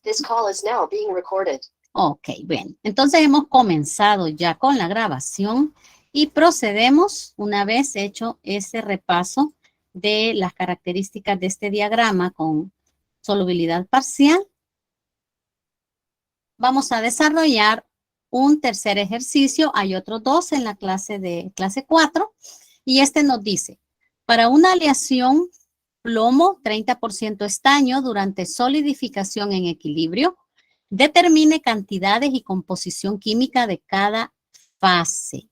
This call is now being recorded. Ok, bien. Entonces hemos comenzado ya con la grabación y procedemos, una vez hecho ese repaso de las características de este diagrama con solubilidad parcial, vamos a desarrollar un tercer ejercicio. Hay otros dos en la clase 4 y este nos dice, para una aleación plomo 30% estaño durante solidificación en equilibrio, determine cantidades y composición química de cada fase.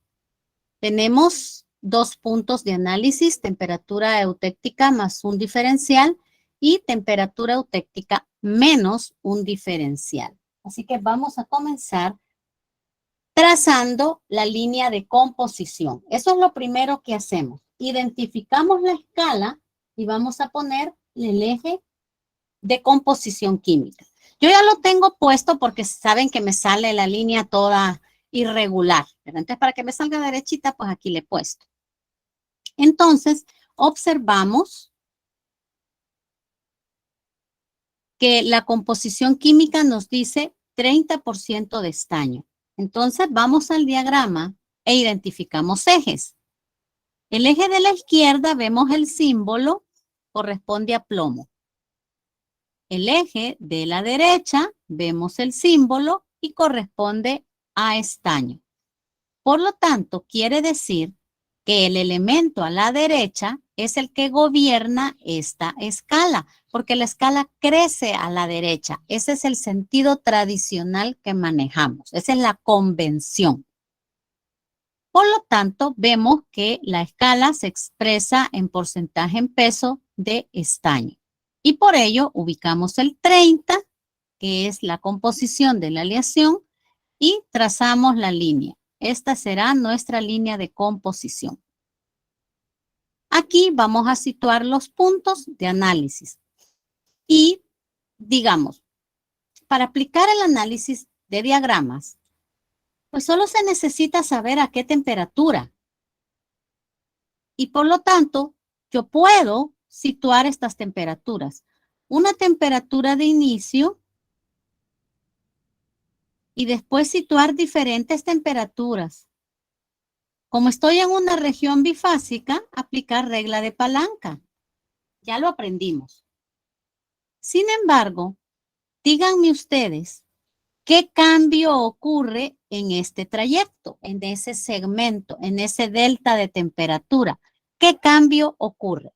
Tenemos dos puntos de análisis, temperatura eutéctica más un diferencial y temperatura eutéctica menos un diferencial. Así que vamos a comenzar trazando la línea de composición. Eso es lo primero que hacemos. Identificamos la escala y vamos a poner el eje de composición química. Yo ya lo tengo puesto porque saben que me sale la línea toda irregular. Pero entonces, para que me salga derechita, pues aquí le he puesto. Entonces, observamos que la composición química nos dice 30% de estaño. Entonces, vamos al diagrama e identificamos ejes. El eje de la izquierda, vemos el símbolo, corresponde a plomo. El eje de la derecha, vemos el símbolo y corresponde a estaño. Por lo tanto, quiere decir que el elemento a la derecha es el que gobierna esta escala, porque la escala crece a la derecha. Ese es el sentido tradicional que manejamos. Esa es la convención. Por lo tanto, vemos que la escala se expresa en porcentaje en peso de estaño. Y por ello ubicamos el 30, que es la composición de la aleación, y trazamos la línea. Esta será nuestra línea de composición. Aquí vamos a situar los puntos de análisis. Y, digamos, para aplicar el análisis de diagramas, pues solo se necesita saber a qué temperatura. Y por lo tanto, yo puedo situar estas temperaturas. Una temperatura de inicio y después situar diferentes temperaturas. Como estoy en una región bifásica, aplicar regla de palanca. Ya lo aprendimos. Sin embargo, díganme ustedes, ¿qué cambio ocurre en este trayecto, en ese segmento, en ese delta de temperatura? ¿Qué cambio ocurre?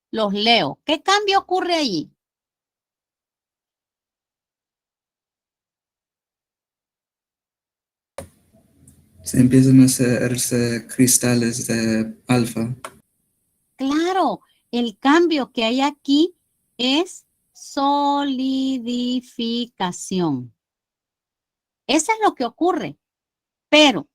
Los leo. ¿Qué cambio ocurre allí? Se empiezan a hacerse cristales de alfa. Claro, el cambio que hay aquí es solidificación. Eso es lo que ocurre. Pero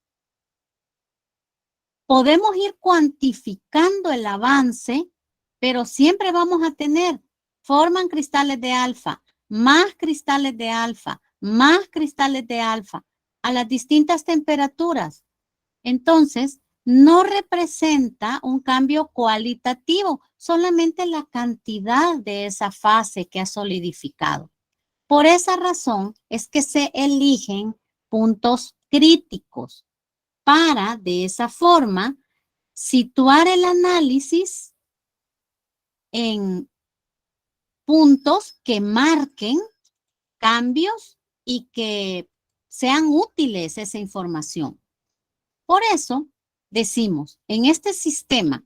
podemos ir cuantificando el avance, pero siempre vamos a tener, forman cristales de alfa, más cristales de alfa, más cristales de alfa a las distintas temperaturas. Entonces, no representa un cambio cualitativo, solamente la cantidad de esa fase que ha solidificado. Por esa razón es que se eligen puntos críticos para, de esa forma, situar el análisis en puntos que marquen cambios y que sean útiles esa información. Por eso decimos, en este sistema,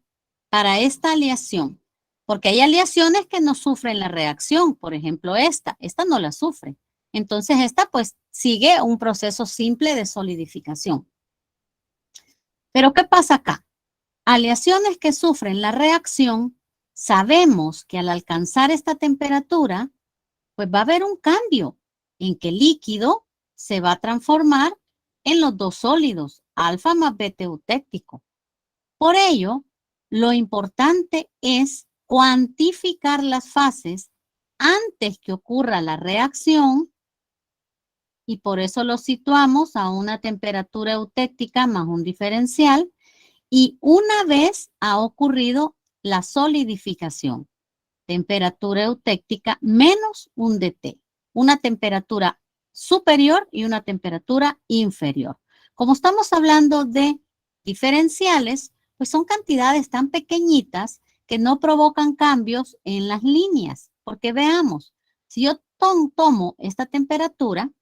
para esta aleación, porque hay aleaciones que no sufren la reacción, por ejemplo esta no la sufre. Entonces esta pues sigue un proceso simple de solidificación. Pero ¿qué pasa acá? Aleaciones que sufren la reacción, sabemos que al alcanzar esta temperatura, pues va a haber un cambio en que el líquido se va a transformar en los dos sólidos, alfa más beta eutéctico. Por ello, lo importante es cuantificar las fases antes que ocurra la reacción y por eso lo situamos a una temperatura eutéctica más un diferencial y una vez ha ocurrido la solidificación. Temperatura eutéctica menos un dt. Una temperatura superior y una temperatura inferior. Como estamos hablando de diferenciales, pues son cantidades tan pequeñitas que no provocan cambios en las líneas. Porque veamos, si yo tomo esta temperatura,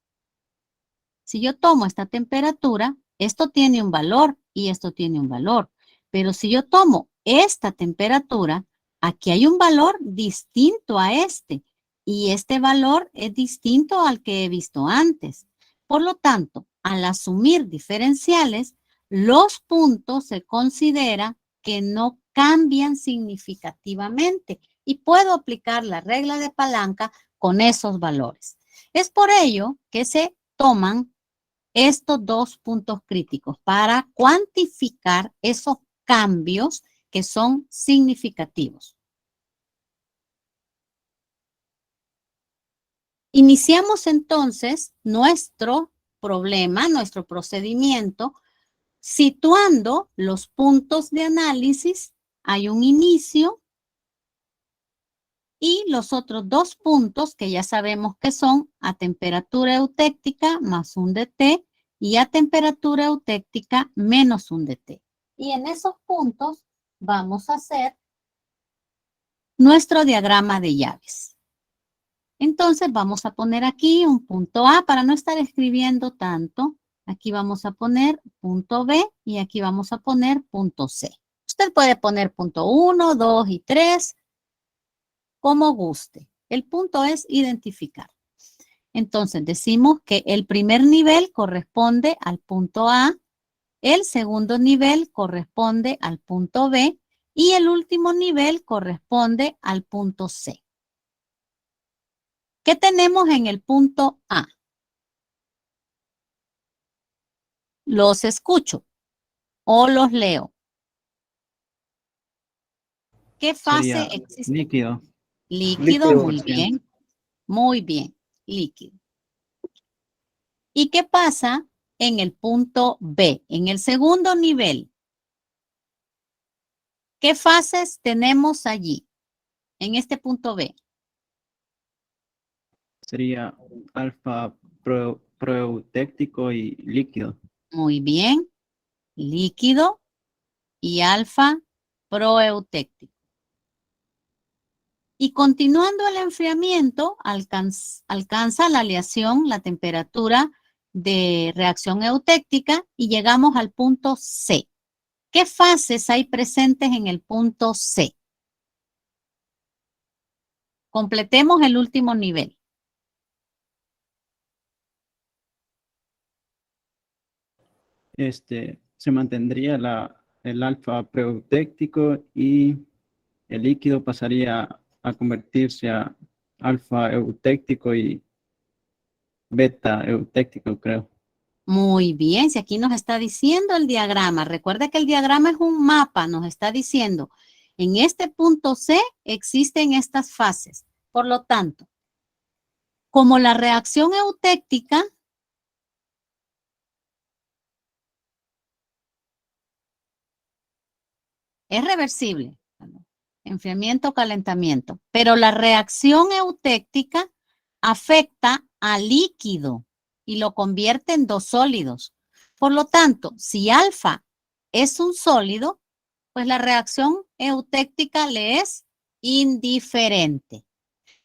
esto tiene un valor y esto tiene un valor. Pero si yo tomo esta temperatura, aquí hay un valor distinto a este. Y este valor es distinto al que he visto antes. Por lo tanto, al asumir diferenciales, los puntos se considera que no cambian significativamente y puedo aplicar la regla de palanca con esos valores. Es por ello que se toman estos dos puntos críticos para cuantificar esos cambios que son significativos. Iniciamos entonces nuestro problema, nuestro procedimiento, situando los puntos de análisis. Hay un inicio y los otros dos puntos que ya sabemos que son a temperatura eutéctica más un dt y a temperatura eutéctica menos un dt. Y en esos puntos vamos a hacer nuestro diagrama de llaves. Entonces vamos a poner aquí un punto A para no estar escribiendo tanto. Aquí vamos a poner punto B y aquí vamos a poner punto C. Usted puede poner punto 1, 2 y 3, como guste. El punto es identificar. Entonces decimos que el primer nivel corresponde al punto A, el segundo nivel corresponde al punto B y el último nivel corresponde al punto C. ¿Qué tenemos en el punto A? Los escucho o los leo. ¿Qué fase Sería existe? líquido. Líquido, Líquido, muy 100%. bien. Muy bien, líquido. ¿Y qué pasa en el punto B? En el segundo nivel. ¿Qué fases tenemos allí? En este punto B. Sería alfa proeutéctico y líquido. Muy bien. Líquido y alfa proeutéctico. Y continuando el enfriamiento, alcanza la aleación, la temperatura de reacción eutéctica y llegamos al punto C. ¿Qué fases hay presentes en el punto C? Completemos el último nivel. Se mantendría el alfa proeutéctico y el líquido pasaría a convertirse a alfa eutéctico y beta eutéctico, creo. Muy bien, si aquí nos está diciendo el diagrama, recuerda que el diagrama es un mapa, nos está diciendo, en este punto C existen estas fases. Por lo tanto, como la reacción eutéctica es reversible, enfriamiento, calentamiento, pero la reacción eutéctica afecta al líquido y lo convierte en dos sólidos. Por lo tanto, si alfa es un sólido, pues la reacción eutéctica le es indiferente.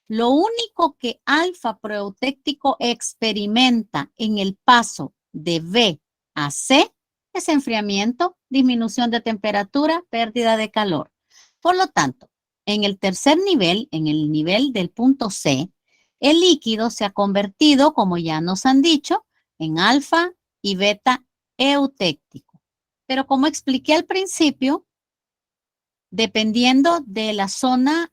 Lo único que alfa proeutéctico experimenta en el paso de B a C es enfriamiento, disminución de temperatura, pérdida de calor. Por lo tanto, en el tercer nivel, en el nivel del punto C, el líquido se ha convertido, como ya nos han dicho, en alfa y beta eutéctico. Pero como expliqué al principio, dependiendo de la zona,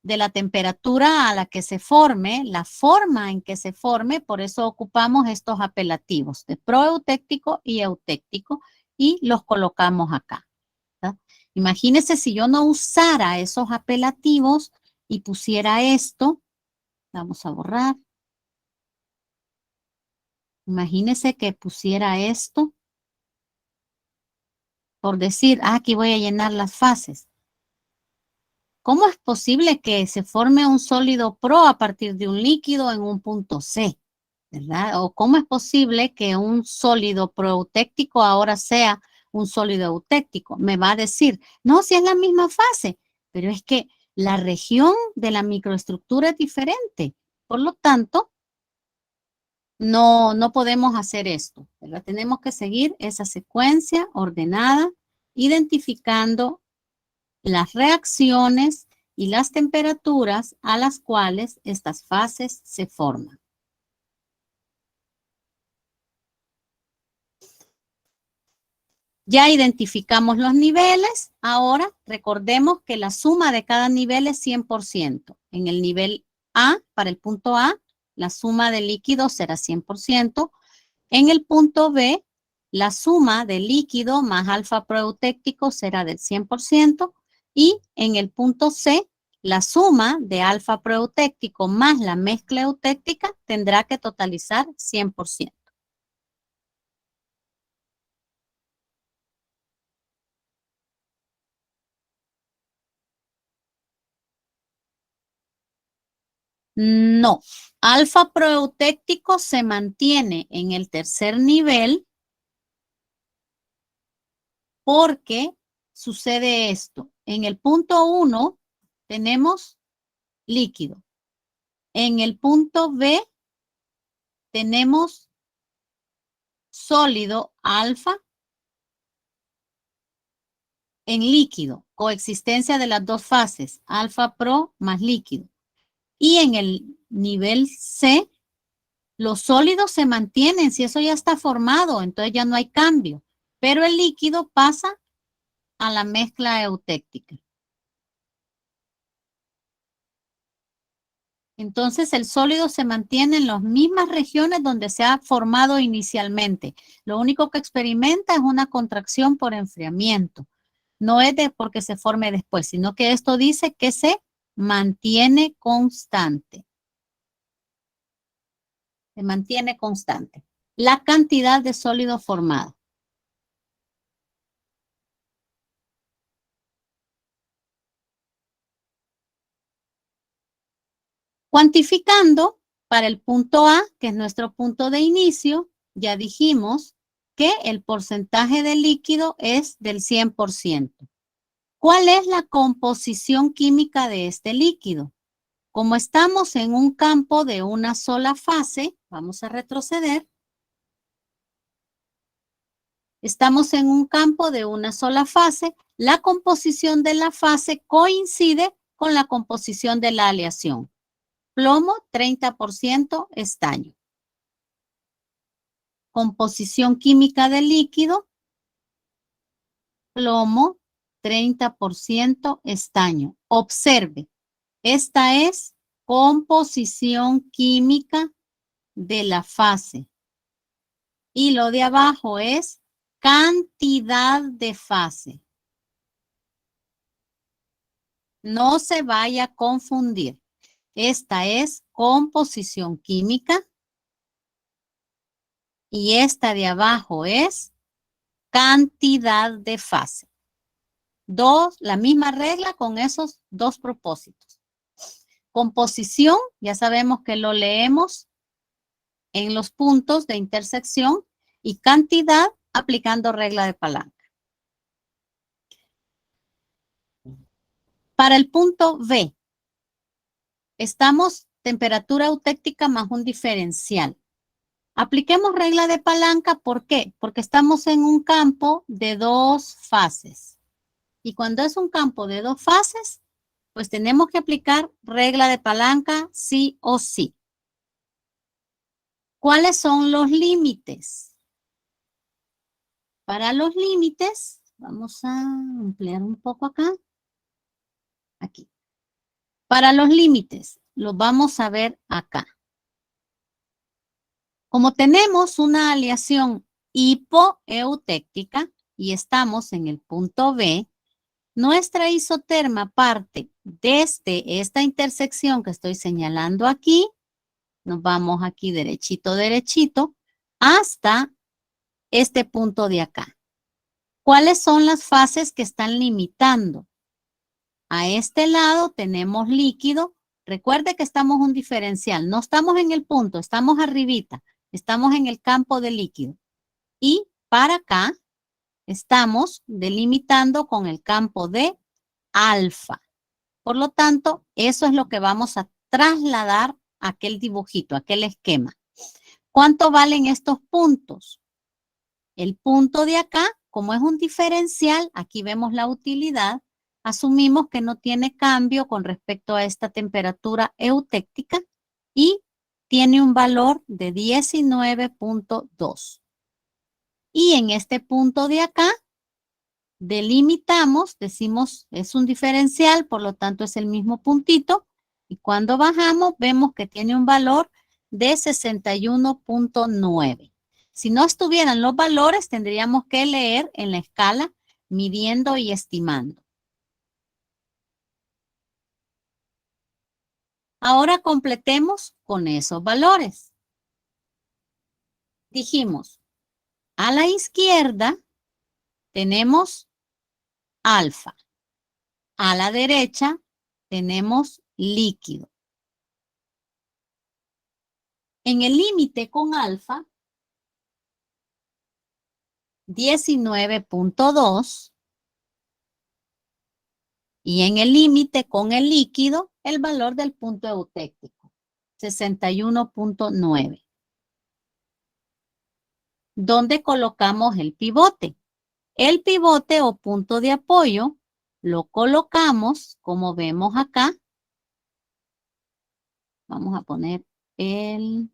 de la temperatura a la que se forme, la forma en que se forme, por eso ocupamos estos apelativos de proeutéctico y eutéctico y los colocamos acá. ¿Tá? Imagínense si yo no usara esos apelativos y pusiera esto, vamos a borrar. Imagínense que pusiera esto, por decir, aquí voy a llenar las fases. ¿cómo es posible que se forme un sólido pro a partir de un líquido en un punto C? ¿Verdad? ¿O cómo es posible que un sólido proeutéctico ahora sea un sólido eutéctico? Me va a decir, no, si es la misma fase, pero es que la región de la microestructura es diferente. Por lo tanto, no podemos hacer esto, ¿verdad? Tenemos que seguir esa secuencia ordenada, identificando las reacciones y las temperaturas a las cuales estas fases se forman. Ya identificamos los niveles. Ahora recordemos que la suma de cada nivel es 100%. En el nivel A, para el punto A, la suma de líquido será 100%. En el punto B, la suma de líquido más alfa proeutéctico será del 100%. Y en el punto C, la suma de alfa proeutéctico más la mezcla eutéctica tendrá que totalizar 100%. No, alfa proeutéctico se mantiene en el tercer nivel porque sucede esto. En el punto 1 tenemos líquido. En el punto B tenemos sólido alfa en líquido, coexistencia de las dos fases, alfa pro más líquido. Y en el nivel C, los sólidos se mantienen, si eso ya está formado, entonces ya no hay cambio, pero el líquido pasa a la mezcla eutéctica. Entonces el sólido se mantiene en las mismas regiones donde se ha formado inicialmente. Lo único que experimenta es una contracción por enfriamiento. No es porque se forme después, sino que esto dice que se mantiene constante. Se mantiene constante la cantidad de sólido formado. Cuantificando para el punto A, que es nuestro punto de inicio, ya dijimos que el porcentaje de líquido es del 100%. ¿Cuál es la composición química de este líquido? Como estamos en un campo de una sola fase, vamos a retroceder. Estamos en un campo de una sola fase. La composición de la fase coincide con la composición de la aleación. Plomo, 30% estaño. Composición química del líquido. Plomo, 30% estaño. Observe, esta es composición química de la fase. Y lo de abajo es cantidad de fase. No se vaya a confundir. Esta es composición química y esta de abajo es cantidad de fase. La misma regla con esos dos propósitos. Composición, ya sabemos que lo leemos en los puntos de intersección, y cantidad aplicando regla de palanca. Para el punto B, estamos temperatura eutéctica más un diferencial. Apliquemos regla de palanca, ¿por qué? Porque estamos en un campo de dos fases. Y cuando es un campo de dos fases, pues tenemos que aplicar regla de palanca sí o sí. ¿Cuáles son los límites? Para los límites, vamos a ampliar un poco acá. Aquí. Para los límites, los vamos a ver acá. Como tenemos una aleación hipoeutéctica y estamos en el punto B, nuestra isoterma parte desde esta intersección que estoy señalando aquí, nos vamos aquí derechito, derechito, hasta este punto de acá. ¿Cuáles son las fases que están limitando? A este lado tenemos líquido. Recuerde que estamos en un diferencial. No estamos en el punto, estamos arribita. Estamos en el campo de líquido. Y para acá estamos delimitando con el campo de alfa. Por lo tanto, eso es lo que vamos a trasladar a aquel dibujito, a aquel esquema. ¿Cuánto valen estos puntos? El punto de acá, como es un diferencial, aquí vemos la utilidad, asumimos que no tiene cambio con respecto a esta temperatura eutéctica y tiene un valor de 19.2. Y en este punto de acá, delimitamos, decimos es un diferencial, por lo tanto es el mismo puntito. Y cuando bajamos, vemos que tiene un valor de 61.9. Si no estuvieran los valores, tendríamos que leer en la escala midiendo y estimando. Ahora completemos con esos valores. Dijimos, a la izquierda tenemos alfa. A la derecha tenemos líquido. En el límite con alfa, 19.2. Y en el límite con el líquido, el valor del punto eutéctico, 61.9. ¿Dónde colocamos el pivote? El pivote o punto de apoyo lo colocamos, como vemos acá. Vamos a poner el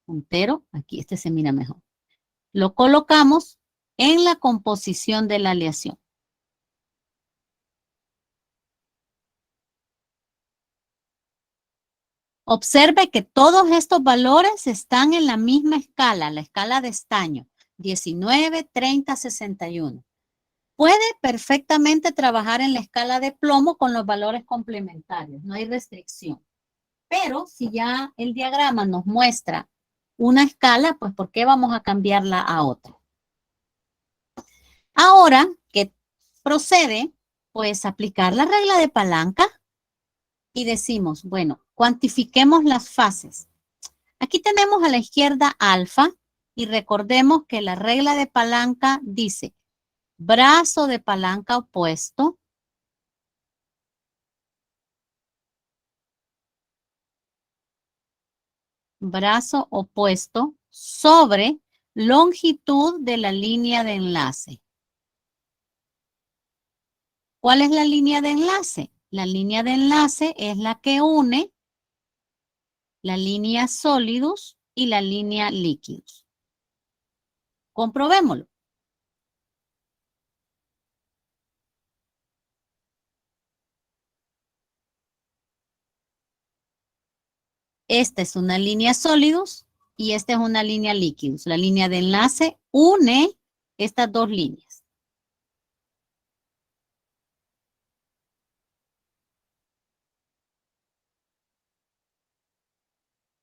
puntero. Aquí este se mira mejor. Lo colocamos en la composición de la aleación. Observe que todos estos valores están en la misma escala, la escala de estaño, 19, 30, 61. Puede perfectamente trabajar en la escala de plomo con los valores complementarios, no hay restricción. Pero si ya el diagrama nos muestra una escala, pues ¿por qué vamos a cambiarla a otra? Ahora que procede, pues aplicar la regla de palanca y decimos, bueno, cuantifiquemos las fases. Aquí tenemos a la izquierda alfa y recordemos que la regla de palanca dice brazo de palanca opuesto sobre longitud de la línea de enlace. ¿Cuál es la línea de enlace? La línea de enlace es la que une la línea sólidos y la línea líquidos. Comprobémoslo. Esta es una línea sólidos y esta es una línea líquidos. La línea de enlace une estas dos líneas.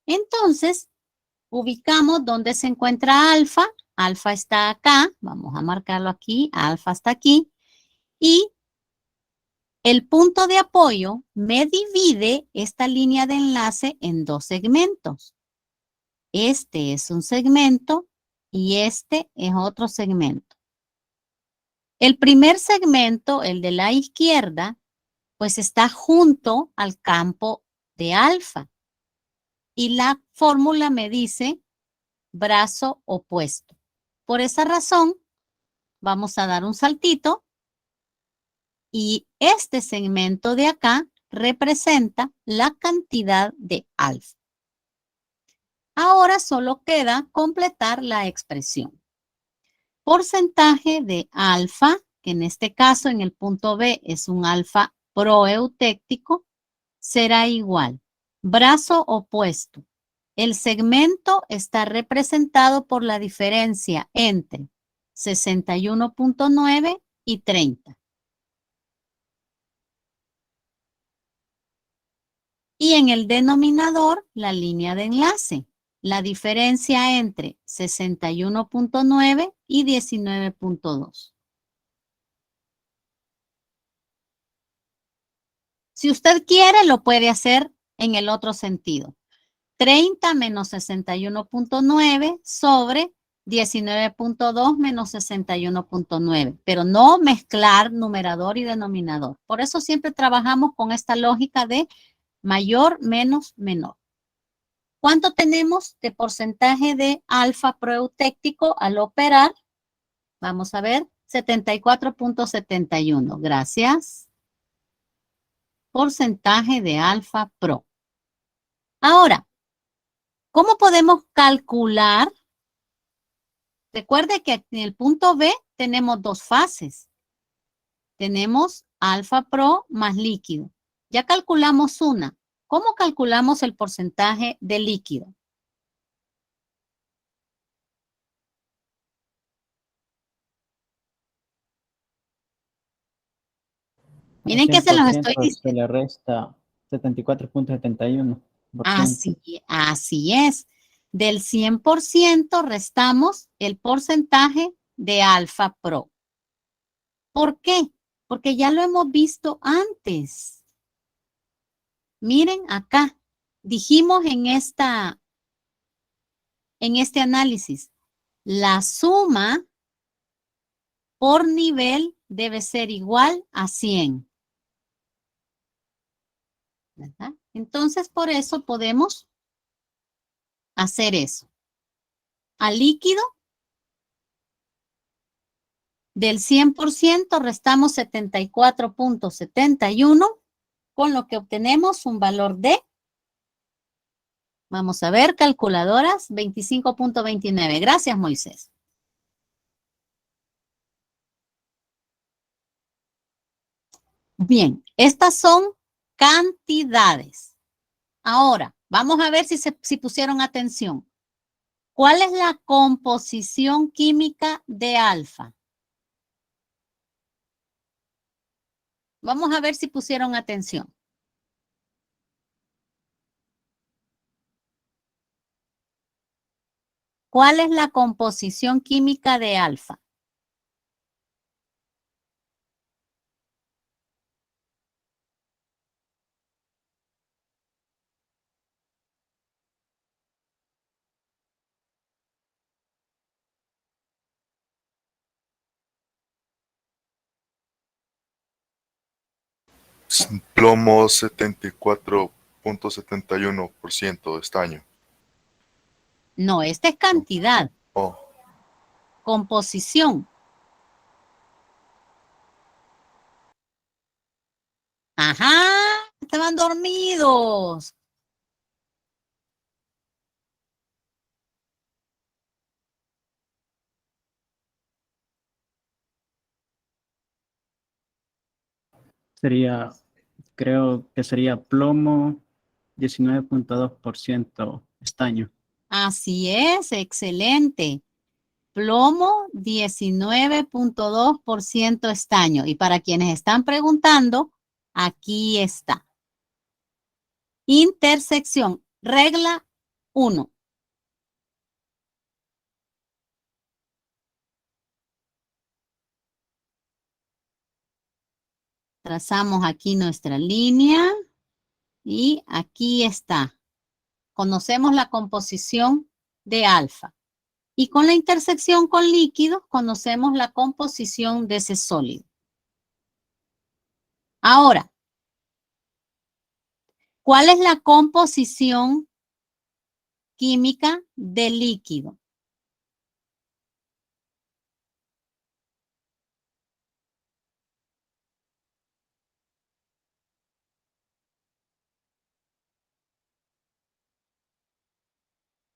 Entonces, ubicamos dónde se encuentra alfa. Alfa está acá. Vamos a marcarlo aquí. Alfa está aquí. Y el punto de apoyo me divide esta línea de enlace en dos segmentos. Este es un segmento y este es otro segmento. El primer segmento, el de la izquierda, pues está junto al campo de alfa. Y la fórmula me dice brazo opuesto. Por esa razón, vamos a dar un saltito y este segmento de acá representa la cantidad de alfa. Ahora solo queda completar la expresión. Porcentaje de alfa, que en este caso en el punto B es un alfa proeutéctico, será igual. Brazo opuesto. El segmento está representado por la diferencia entre 61.9 y 30. Y en el denominador, la línea de enlace. La diferencia entre 61.9 y 19.2. Si usted quiere, lo puede hacer en el otro sentido. 30 menos 61.9 sobre 19.2 menos 61.9, pero no mezclar numerador y denominador. Por eso siempre trabajamos con esta lógica de mayor menos menor. ¿Cuánto tenemos de porcentaje de alfa proeutéctico al operar? Vamos a ver, 74.71. Gracias. Porcentaje de alfa pro. Ahora, ¿cómo podemos calcular? Recuerde que en el punto B tenemos dos fases. Tenemos alfa pro más líquido. Ya calculamos una. ¿Cómo calculamos el porcentaje de líquido? Miren que se los estoy 100% se diciendo. le resta 74.71%. Así es. Del 100% restamos el porcentaje de alfa pro. ¿Por qué? Porque ya lo hemos visto antes. Miren acá. Dijimos en este análisis, la suma por nivel debe ser igual a 100. ¿Verdad? Entonces, por eso podemos hacer eso. Al líquido, del 100% restamos 74.71, con lo que obtenemos un valor de, vamos a ver, calculadoras, 25.29. Gracias, Moisés. Bien, estas son cantidades. Ahora, vamos a ver si pusieron atención. ¿Cuál es la composición química de alfa? Vamos a ver si pusieron atención. ¿Cuál es la composición química de alfa? Plomo 74.71% de estaño. No, esta es cantidad. Oh, Composición. Ajá, estaban dormidos. Sería, creo que sería plomo 19.2% estaño. Así es, excelente. Plomo 19.2% estaño. Y para quienes están preguntando, aquí está. Intersección, regla 1. Trazamos aquí nuestra línea y aquí está. Conocemos la composición de alfa. Y con la intersección con líquidos conocemos la composición de ese sólido. Ahora, ¿cuál es la composición química del líquido?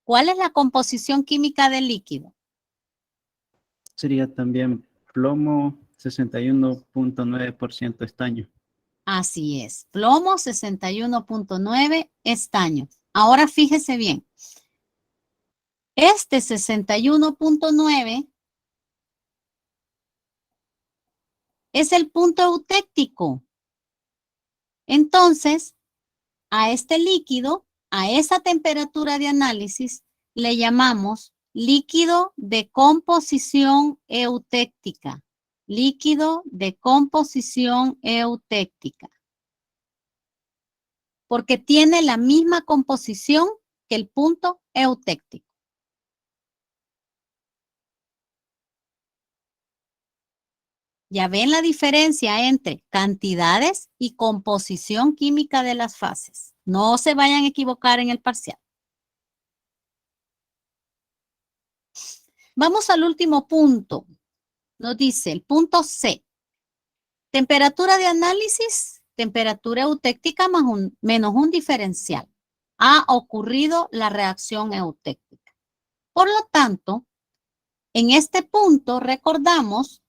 ¿Cuál es la composición química del líquido? Sería también plomo 61.9% estaño. Así es, plomo 61.9 estaño. Ahora fíjese bien. Este 61.9 es el punto eutéctico. Entonces, a este líquido, a esa temperatura de análisis, le llamamos líquido de composición eutéctica. Líquido de composición eutéctica. porque tiene la misma composición que el punto eutéctico. Ya ven la diferencia entre cantidades y composición química de las fases. No se vayan a equivocar en el parcial. Vamos al último punto. Nos dice el punto C. Temperatura de análisis, temperatura eutéctica menos un diferencial. Ha ocurrido la reacción eutéctica. Por lo tanto, en este punto recordamos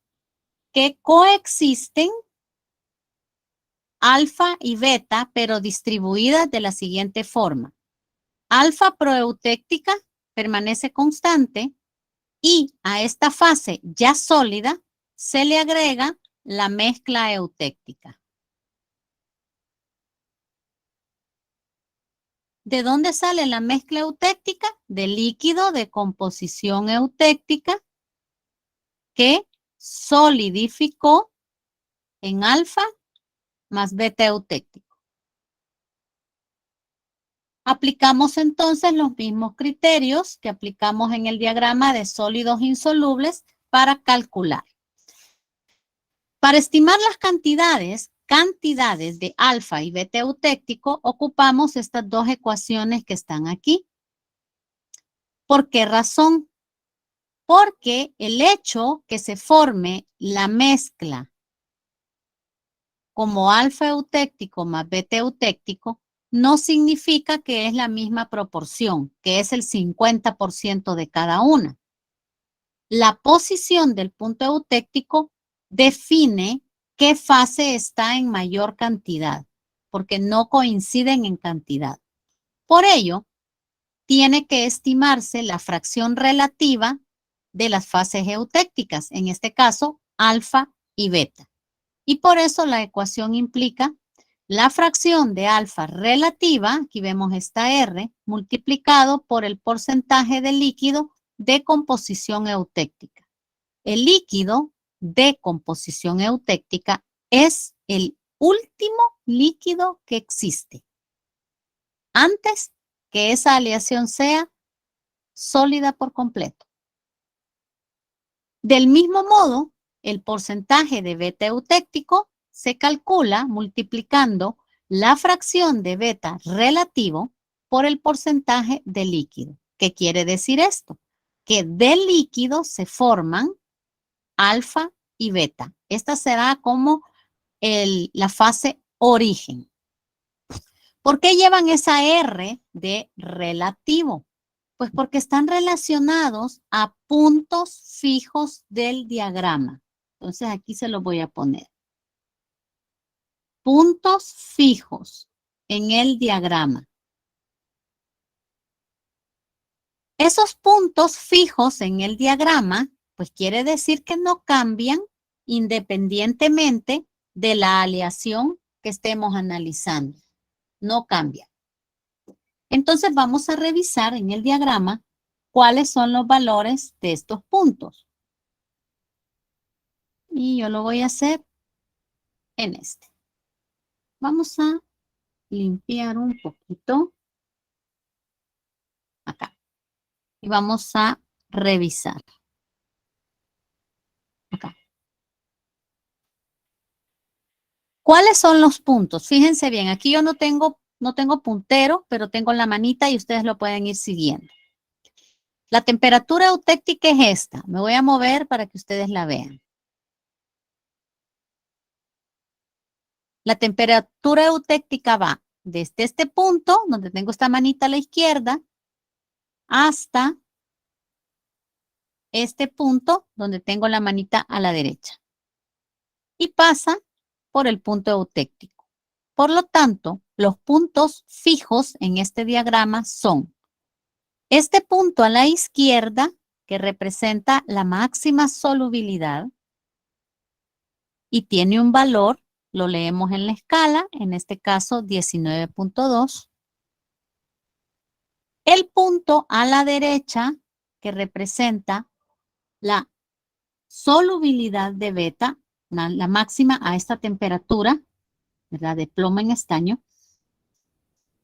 que coexisten alfa y beta, pero distribuidas de la siguiente forma. Alfa proeutéctica permanece constante y a esta fase ya sólida se le agrega la mezcla eutéctica. ¿De dónde sale la mezcla eutéctica? Del líquido de composición eutéctica que solidificó en alfa más beta eutéctico. Aplicamos entonces los mismos criterios que aplicamos en el diagrama de sólidos insolubles para calcular. Para estimar las cantidades de alfa y beta eutéctico, ocupamos estas dos ecuaciones que están aquí. ¿Por qué razón? Porque el hecho que se forme la mezcla como alfa eutéctico más beta eutéctico no significa que es la misma proporción, que es el 50% de cada una. La posición del punto eutéctico define qué fase está en mayor cantidad, porque no coinciden en cantidad. Por ello, tiene que estimarse la fracción relativa de las fases eutécticas, en este caso, alfa y beta. Y por eso la ecuación implica la fracción de alfa relativa, aquí vemos esta R, multiplicado por el porcentaje de líquido de composición eutéctica. El líquido de composición eutéctica es el último líquido que existe antes que esa aleación sea sólida por completo. Del mismo modo, el porcentaje de beta eutéctico se calcula multiplicando la fracción de beta relativo por el porcentaje de líquido. ¿Qué quiere decir esto? Que del líquido se forman alfa y beta. Esta será como la fase origen. ¿Por qué llevan esa R de relativo? Pues porque están relacionados a puntos fijos del diagrama. Entonces aquí se los voy a poner. Puntos fijos en el diagrama. Esos puntos fijos en el diagrama, pues quiere decir que no cambian independientemente de la aleación que estemos analizando. No cambia. Entonces vamos a revisar en el diagrama cuáles son los valores de estos puntos. Y yo lo voy a hacer en este. Vamos a limpiar un poquito acá. Y vamos a revisar. Acá. ¿Cuáles son los puntos? Fíjense bien, aquí yo no tengo puntero, pero tengo la manita y ustedes lo pueden ir siguiendo. La temperatura eutéctica es esta. Me voy a mover para que ustedes la vean. La temperatura eutéctica va desde este punto, donde tengo esta manita a la izquierda, hasta este punto, donde tengo la manita a la derecha. Y pasa por el punto eutéctico. Por lo tanto, los puntos fijos en este diagrama son este punto a la izquierda, que representa la máxima solubilidad y tiene un valor, lo leemos en la escala, en este caso 19.2. El punto a la derecha, que representa la solubilidad de beta, la máxima a esta temperatura, ¿verdad? De plomo en estaño.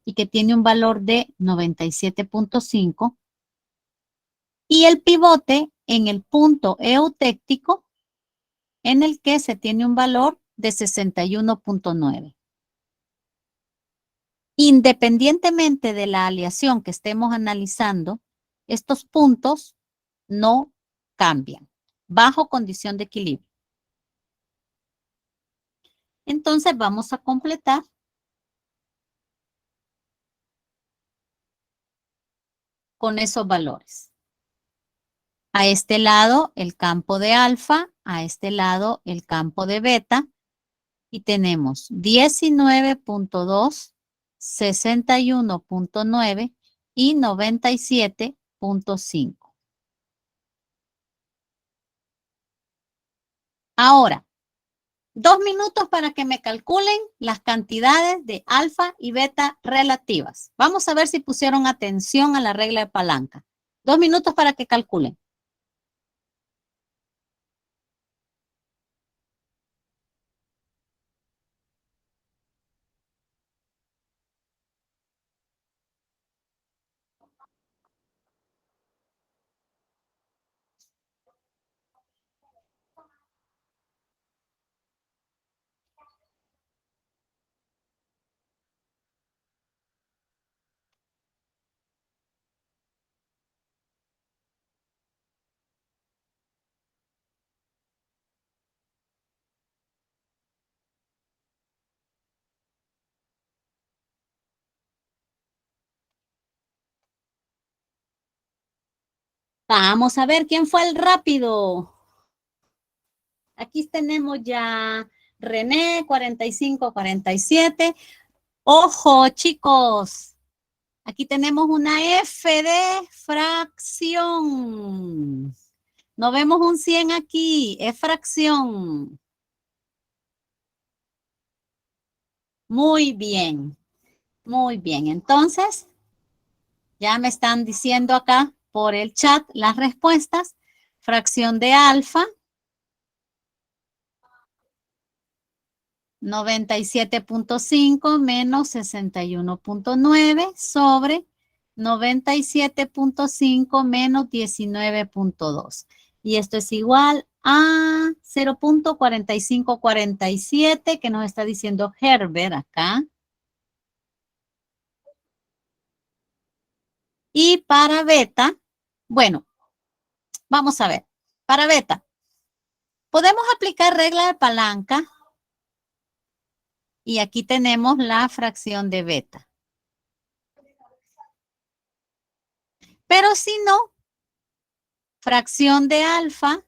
y que tiene un valor de 97.5. Y el pivote en el punto eutéctico en el que se tiene un valor de 61.9. Independientemente de la aleación que estemos analizando, estos puntos no cambian bajo condición de equilibrio. Entonces vamos a completar con esos valores. A este lado el campo de alfa, a este lado el campo de beta, y tenemos 19.2, 61.9 y 97.5. Ahora, 2 minutos para que me calculen las cantidades de alfa y beta relativas. Vamos a ver si pusieron atención a la regla de palanca. 2 minutos para que calculen. Vamos a ver quién fue el rápido. Aquí tenemos ya René, 45, 47. Ojo, chicos. Aquí tenemos una F de fracción. No vemos un 100 aquí, es fracción. Muy bien, muy bien. Entonces, ya me están diciendo acá por el chat las respuestas. Fracción de alfa, 97.5 menos 61.9 sobre 97.5 menos 19.2. Y esto es igual a 0.4547 que nos está diciendo Herbert acá. Y para beta, bueno, vamos a ver. Para beta, podemos aplicar regla de palanca. Y aquí tenemos la fracción de beta. Pero si no, fracción de alfa.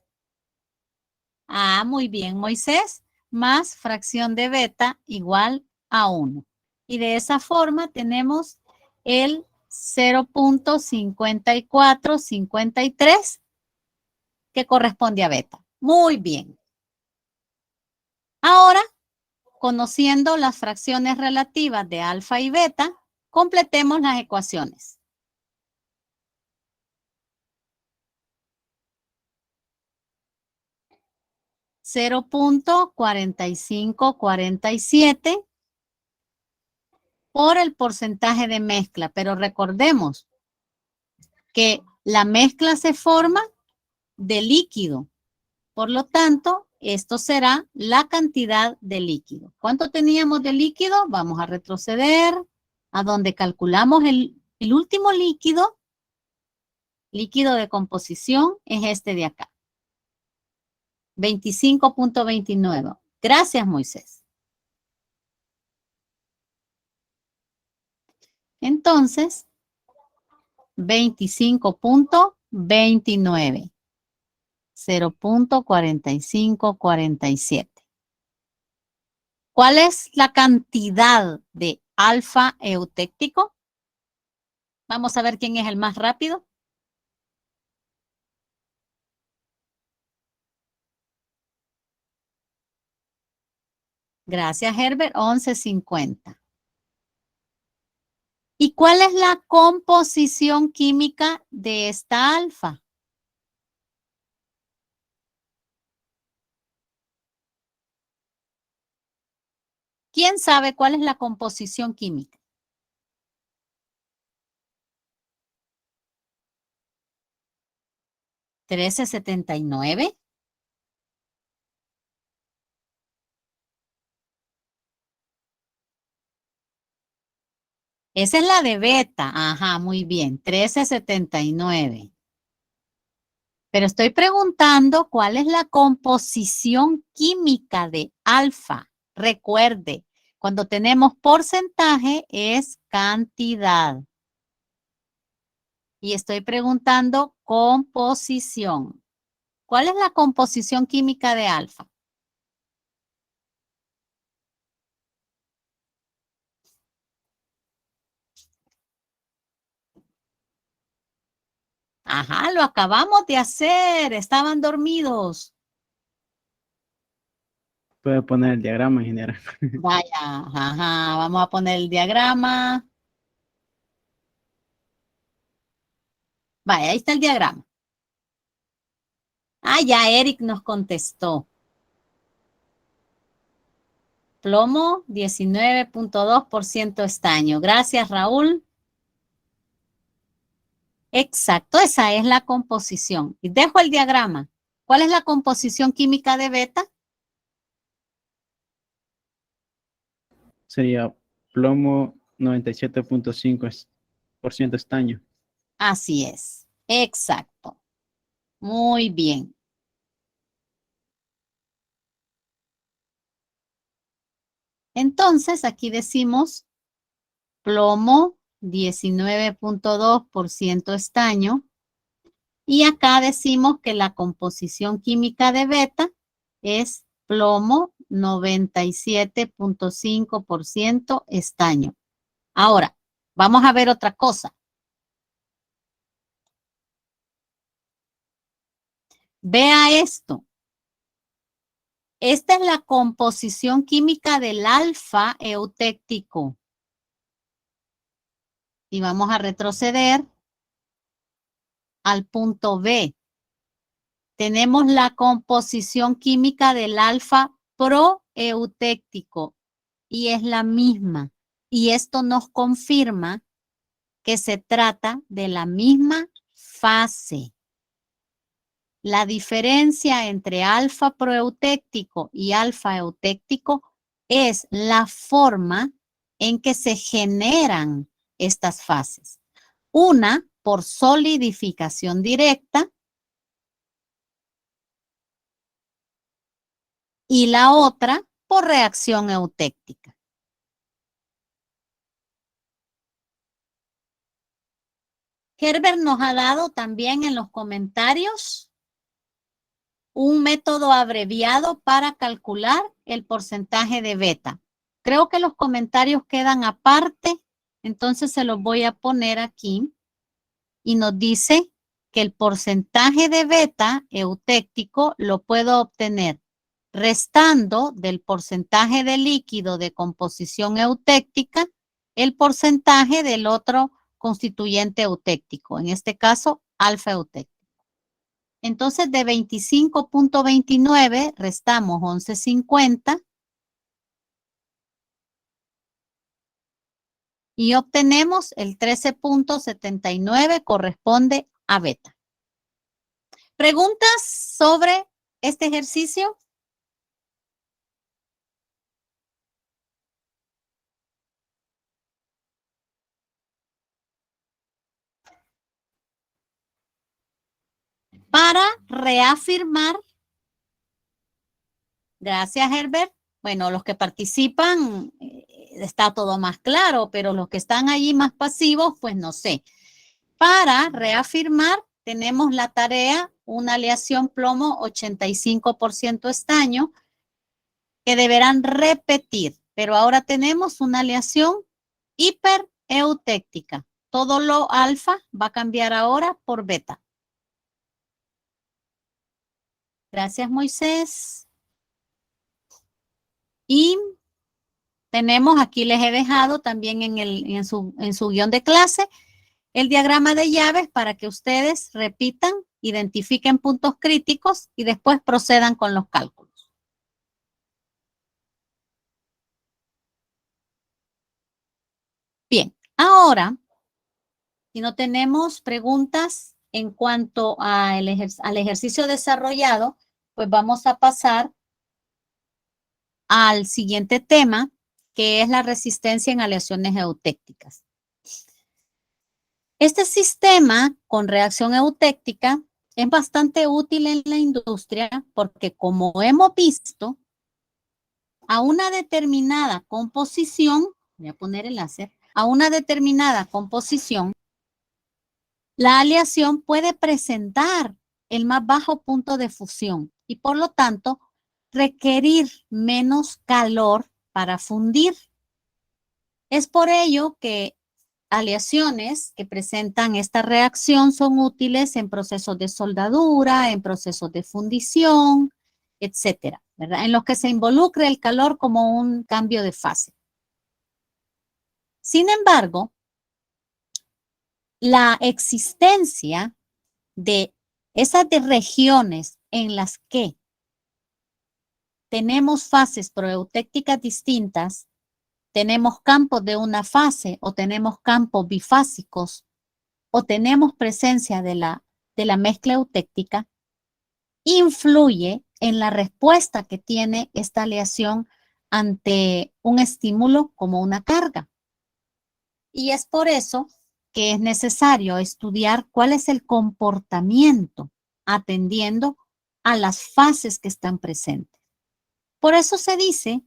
Ah, muy bien, Moisés. Más fracción de beta igual a 1. Y de esa forma tenemos el 0.5453 que corresponde a beta. Muy bien. Ahora, conociendo las fracciones relativas de alfa y beta, completemos las ecuaciones. $0.4547 por el porcentaje de mezcla, pero recordemos que la mezcla se forma de líquido. Por lo tanto, esto será la cantidad de líquido. ¿Cuánto teníamos de líquido? Vamos a retroceder a donde calculamos el último líquido. Líquido de composición es este de acá. 25.29. Gracias, Moisés. Entonces, 25.29. 0.4547. ¿Cuál es la cantidad de alfa eutéctico? Vamos a ver quién es el más rápido. Gracias, Herbert. 11.50. ¿Y cuál es la composición química de esta alfa? ¿Quién sabe cuál es la composición química? 1379. Esa es la de beta. Ajá, muy bien. 1379. Pero estoy preguntando cuál es la composición química de alfa. Recuerde, cuando tenemos porcentaje es cantidad. Y estoy preguntando composición. ¿Cuál es la composición química de alfa? Ajá, lo acabamos de hacer. Estaban dormidos. Puede poner el diagrama, ingeniero. Vaya, ajá, vamos a poner el diagrama. Vaya, ahí está el diagrama. Ah, ya Eric nos contestó. Plomo, 19.2% estaño. Gracias, Raúl. Exacto, esa es la composición. Y dejo el diagrama. ¿Cuál es la composición química de beta? Sería plomo 97.5% estaño. Así es. Exacto. Muy bien. Entonces, aquí decimos plomo 19.2% estaño. Y acá decimos que la composición química de beta es plomo 97.5% estaño. Ahora, vamos a ver otra cosa. Vea esto. Esta es la composición química del alfa eutéctico. Y vamos a retroceder al punto B. Tenemos la composición química del alfa proeutéctico y es la misma. Y esto nos confirma que se trata de la misma fase. La diferencia entre alfa proeutéctico y alfa eutéctico es la forma en que se generan estas fases. Una por solidificación directa y la otra por reacción eutéctica. Herbert nos ha dado también en los comentarios un método abreviado para calcular el porcentaje de beta. Creo que los comentarios quedan aparte, entonces se los voy a poner aquí y nos dice que el porcentaje de beta eutéctico lo puedo obtener restando del porcentaje de líquido de composición eutéctica el porcentaje del otro constituyente eutéctico, en este caso alfa eutéctico. Entonces de 25.29 restamos 11.50 y obtenemos el 13.79 corresponde a beta. ¿Preguntas sobre este ejercicio? Para reafirmar, gracias Herbert, bueno, los que participan está todo más claro, pero los que están allí más pasivos, pues no sé. Para reafirmar, tenemos la tarea, una aleación plomo 85% estaño, que deberán repetir, pero ahora tenemos una aleación hipereutéctica. Todo lo alfa va a cambiar ahora por beta. Gracias, Moisés. Y tenemos, aquí les he dejado también en su guión de clase, el diagrama de llaves para que ustedes repitan, identifiquen puntos críticos y después procedan con los cálculos. Bien, ahora, si no tenemos preguntas en cuanto al ejercicio desarrollado, pues vamos a pasar al siguiente tema, que es la resistencia en aleaciones eutécticas. Este sistema con reacción eutéctica es bastante útil en la industria porque, como hemos visto, a una determinada composición, voy a poner el láser, a una determinada composición, la aleación puede presentar el más bajo punto de fusión y, por lo tanto, requerir menos calor para fundir. Es por ello que aleaciones que presentan esta reacción son útiles en procesos de soldadura, en procesos de fundición, etcétera, ¿verdad? En los que se involucre el calor como un cambio de fase. Sin embargo, la existencia de esas regiones en las que tenemos fases proeutécticas distintas, tenemos campos de una fase o tenemos campos bifásicos o tenemos presencia de la mezcla eutéctica, influye en la respuesta que tiene esta aleación ante un estímulo como una carga. Y es por eso que es necesario estudiar cuál es el comportamiento atendiendo a las fases que están presentes. Por eso se dice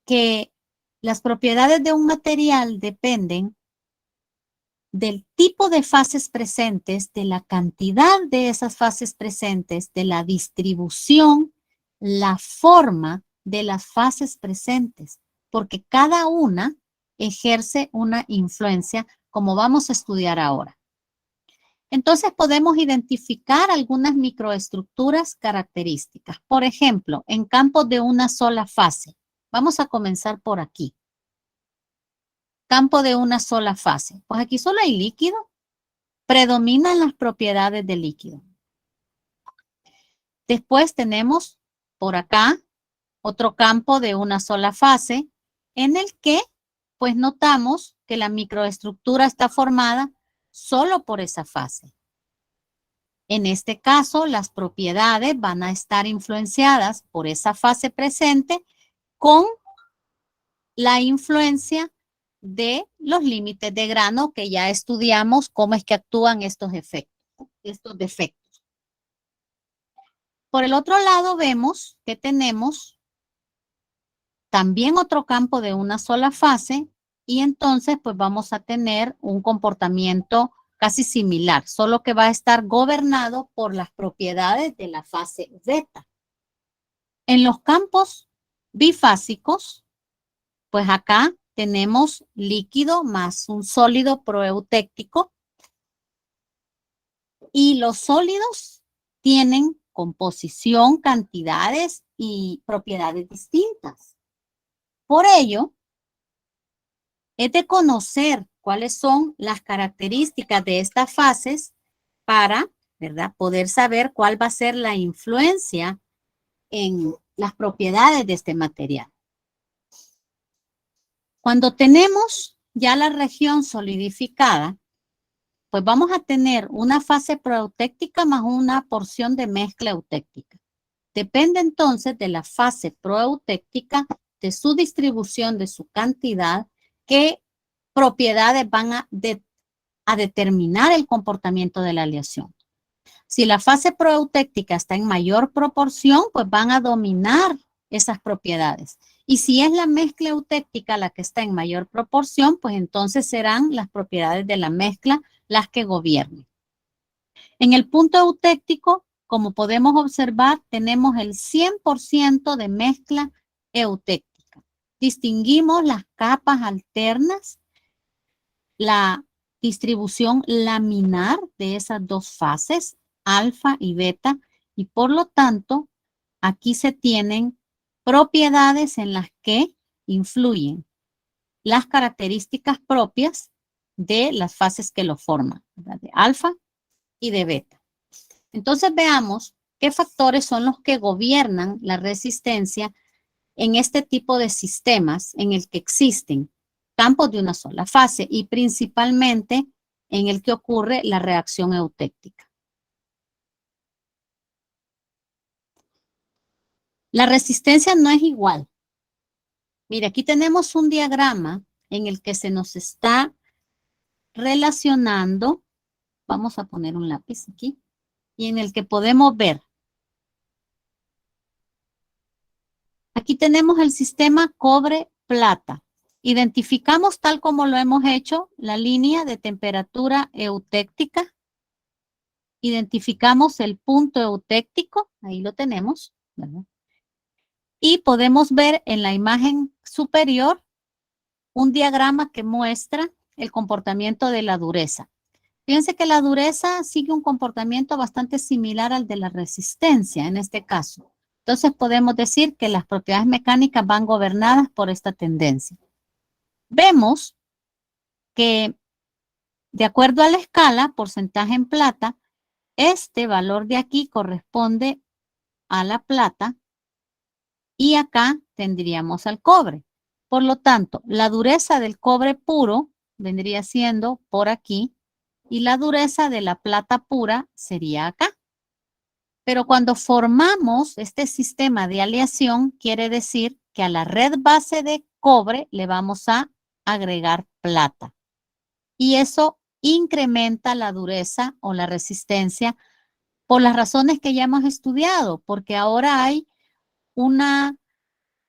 que las propiedades de un material dependen del tipo de fases presentes, de la cantidad de esas fases presentes, de la distribución, la forma de las fases presentes, porque cada una ejerce una influencia, como vamos a estudiar ahora. Entonces podemos identificar algunas microestructuras características. Por ejemplo, en campos de una sola fase. Vamos a comenzar por aquí. Campo de una sola fase. Pues aquí solo hay líquido. Predominan las propiedades del líquido. Después tenemos por acá otro campo de una sola fase en el que pues notamos que la microestructura está formada solo por esa fase. En este caso, las propiedades van a estar influenciadas por esa fase presente con la influencia de los límites de grano que ya estudiamos cómo es que actúan estos defectos. Por el otro lado vemos que tenemos también otro campo de una sola fase y entonces pues vamos a tener un comportamiento casi similar, solo que va a estar gobernado por las propiedades de la fase beta. En los campos bifásicos, pues acá tenemos líquido más un sólido proeutéctico y los sólidos tienen composición, cantidades y propiedades distintas. Por ello, es de conocer cuáles son las características de estas fases para, ¿verdad?, poder saber cuál va a ser la influencia en las propiedades de este material. Cuando tenemos ya la región solidificada, pues vamos a tener una fase proeutéctica más una porción de mezcla eutéctica. Depende entonces de la fase proeutéctica, de su distribución, de su cantidad, qué propiedades van a determinar el comportamiento de la aleación. Si la fase proeutéctica está en mayor proporción, pues van a dominar esas propiedades. Y si es la mezcla eutéctica la que está en mayor proporción, pues entonces serán las propiedades de la mezcla las que gobiernen. En el punto eutéctico, como podemos observar, tenemos el 100% de mezcla eutéctica. Distinguimos las capas alternas, la distribución laminar de esas dos fases, alfa y beta, y por lo tanto, aquí se tienen propiedades en las que influyen las características propias de las fases que lo forman, ¿verdad?, de alfa y de beta. Entonces veamos qué factores son los que gobiernan la resistencia en este tipo de sistemas en el que existen campos de una sola fase y principalmente en el que ocurre la reacción eutéctica. La resistencia no es igual. Mire, aquí tenemos un diagrama en el que se nos está relacionando. Vamos a poner un lápiz aquí. Y en el que podemos ver. Aquí tenemos el sistema cobre-plata. Identificamos tal como lo hemos hecho la línea de temperatura eutéctica. Identificamos el punto eutéctico. Ahí lo tenemos, ¿verdad? Y podemos ver en la imagen superior un diagrama que muestra el comportamiento de la dureza. Fíjense que la dureza sigue un comportamiento bastante similar al de la resistencia en este caso. Entonces podemos decir que las propiedades mecánicas van gobernadas por esta tendencia. Vemos que de acuerdo a la escala, porcentaje en plata, este valor de aquí corresponde a la plata y acá tendríamos al cobre. Por lo tanto, la dureza del cobre puro vendría siendo por aquí y la dureza de la plata pura sería acá. Pero cuando formamos este sistema de aleación, quiere decir que a la red base de cobre le vamos a agregar plata. Y eso incrementa la dureza o la resistencia por las razones que ya hemos estudiado, porque ahora hay un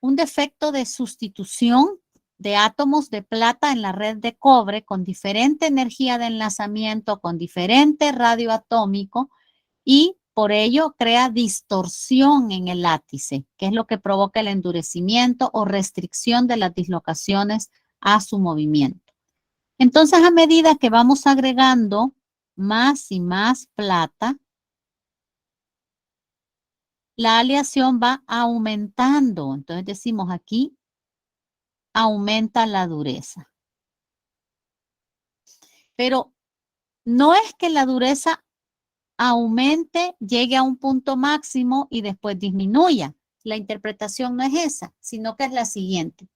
defecto de sustitución de átomos de plata en la red de cobre con diferente energía de enlazamiento, con diferente radio atómico y por ello crea distorsión en el látice, que es lo que provoca el endurecimiento o restricción de las dislocaciones a su movimiento. Entonces, a medida que vamos agregando más y más plata, la aleación va aumentando. Entonces decimos aquí, aumenta la dureza. Pero no es que la dureza aumente, llegue a un punto máximo y después disminuya. La interpretación no es esa, sino que es la siguiente.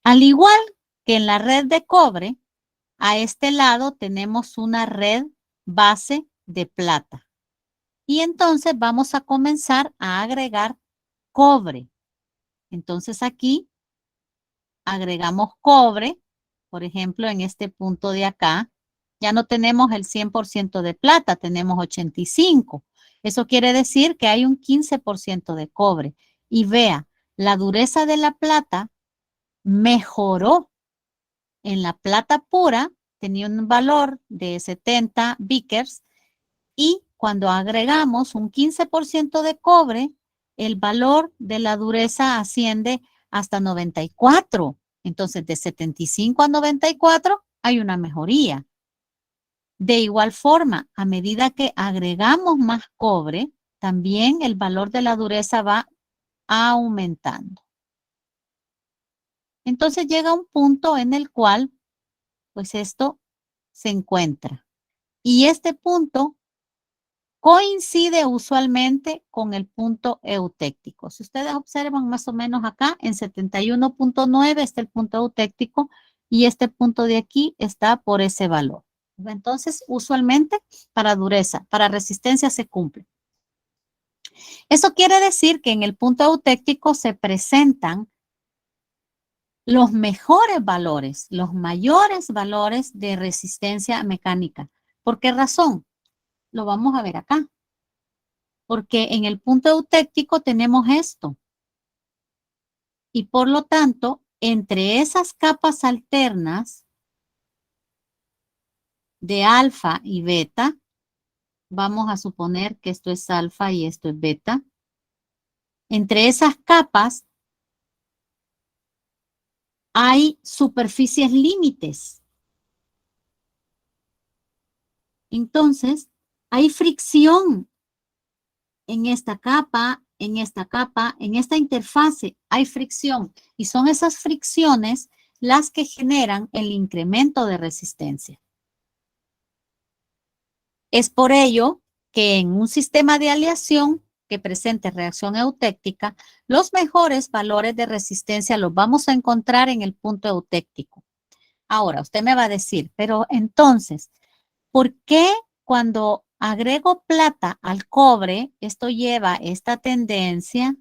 Al igual que en la red de cobre, a este lado tenemos una red base de plata. Y entonces vamos a comenzar a agregar cobre. Entonces aquí agregamos cobre, por ejemplo, en este punto de acá, ya no tenemos el 100% de plata, tenemos 85%. Eso quiere decir que hay un 15% de cobre. Y vea, la dureza de la plata mejoró. En la plata pura tenía un valor de 70 Vickers y cuando agregamos un 15% de cobre, el valor de la dureza asciende hasta 94. Entonces, de 75 a 94 hay una mejoría. De igual forma, a medida que agregamos más cobre, también el valor de la dureza va aumentando. Entonces llega un punto en el cual, pues esto se encuentra. Y este punto coincide usualmente con el punto eutéctico. Si ustedes observan más o menos acá, en 71.9 está el punto eutéctico y este punto de aquí está por ese valor. Entonces, usualmente para dureza, para resistencia se cumple. Eso quiere decir que en el punto eutéctico se presentan los mejores valores, los mayores valores de resistencia mecánica. ¿Por qué razón? Lo vamos a ver acá. Porque en el punto eutéctico tenemos esto. Y por lo tanto, entre esas capas alternas de alfa y beta, vamos a suponer que esto es alfa y esto es beta. Entre esas capas hay superficies límites. Entonces, hay fricción en esta capa, en esta capa, en esta interfase hay fricción. Y son esas fricciones las que generan el incremento de resistencia. Es por ello que en un sistema de aleación que presente reacción eutéctica, los mejores valores de resistencia los vamos a encontrar en el punto eutéctico. Ahora, usted me va a decir, pero entonces, ¿por qué cuando agrego plata al cobre, esto lleva esta tendencia,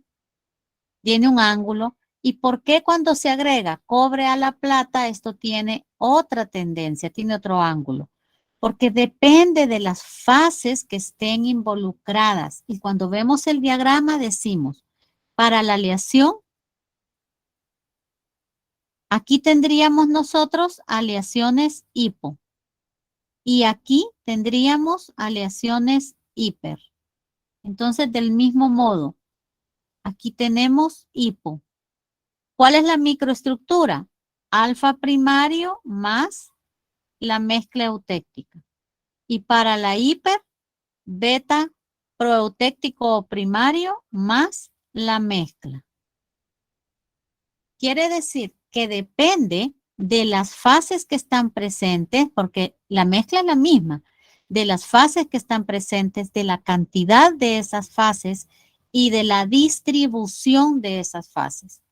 tiene un ángulo. ¿Y por qué cuando se agrega cobre a la plata, esto tiene otra tendencia, tiene otro ángulo? Porque depende de las fases que estén involucradas. Y cuando vemos el diagrama decimos, para la aleación, aquí tendríamos nosotros aleaciones hipo. Y aquí tendríamos aleaciones hiper. Entonces, del mismo modo, aquí tenemos hipo. ¿Cuál es la microestructura? Alfa primario más la mezcla eutéctica. Y para la hiper, beta proeutéctico primario más la mezcla. Quiere decir que depende de las fases que están presentes, porque la mezcla es la misma, de las fases que están presentes, de la cantidad de esas fases y de la distribución de esas fases.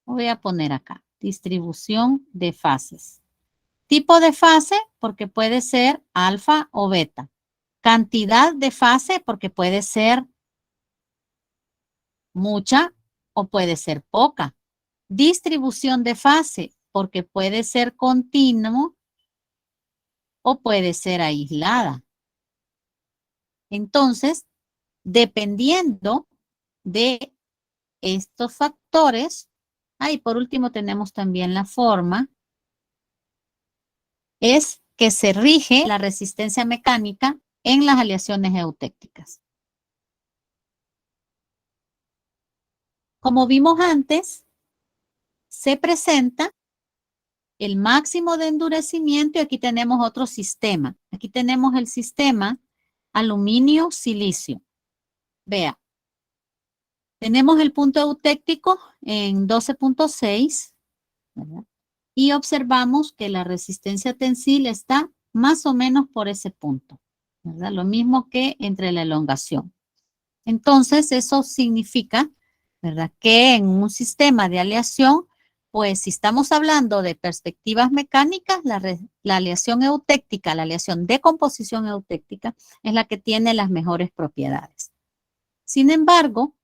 Voy a poner acá, distribución de fases. Tipo de fase, porque puede ser alfa o beta. Cantidad de fase, porque puede ser mucha o puede ser poca. Distribución de fase, porque puede ser continuo o puede ser aislada. Entonces, dependiendo de estos factores, y por último tenemos también la forma, es que se rige la resistencia mecánica en las aleaciones eutécticas. Como vimos antes, se presenta el máximo de endurecimiento y aquí tenemos otro sistema. Aquí tenemos el sistema aluminio-silicio. Vea, tenemos el punto eutéctico en 12.6, ¿verdad? Y observamos que la resistencia tensil está más o menos por ese punto, ¿verdad? Lo mismo que entre la elongación. Entonces, eso significa, ¿verdad?, que en un sistema de aleación, pues si estamos hablando de perspectivas mecánicas, la aleación eutéctica, la aleación de composición eutéctica, es la que tiene las mejores propiedades. Sin embargo,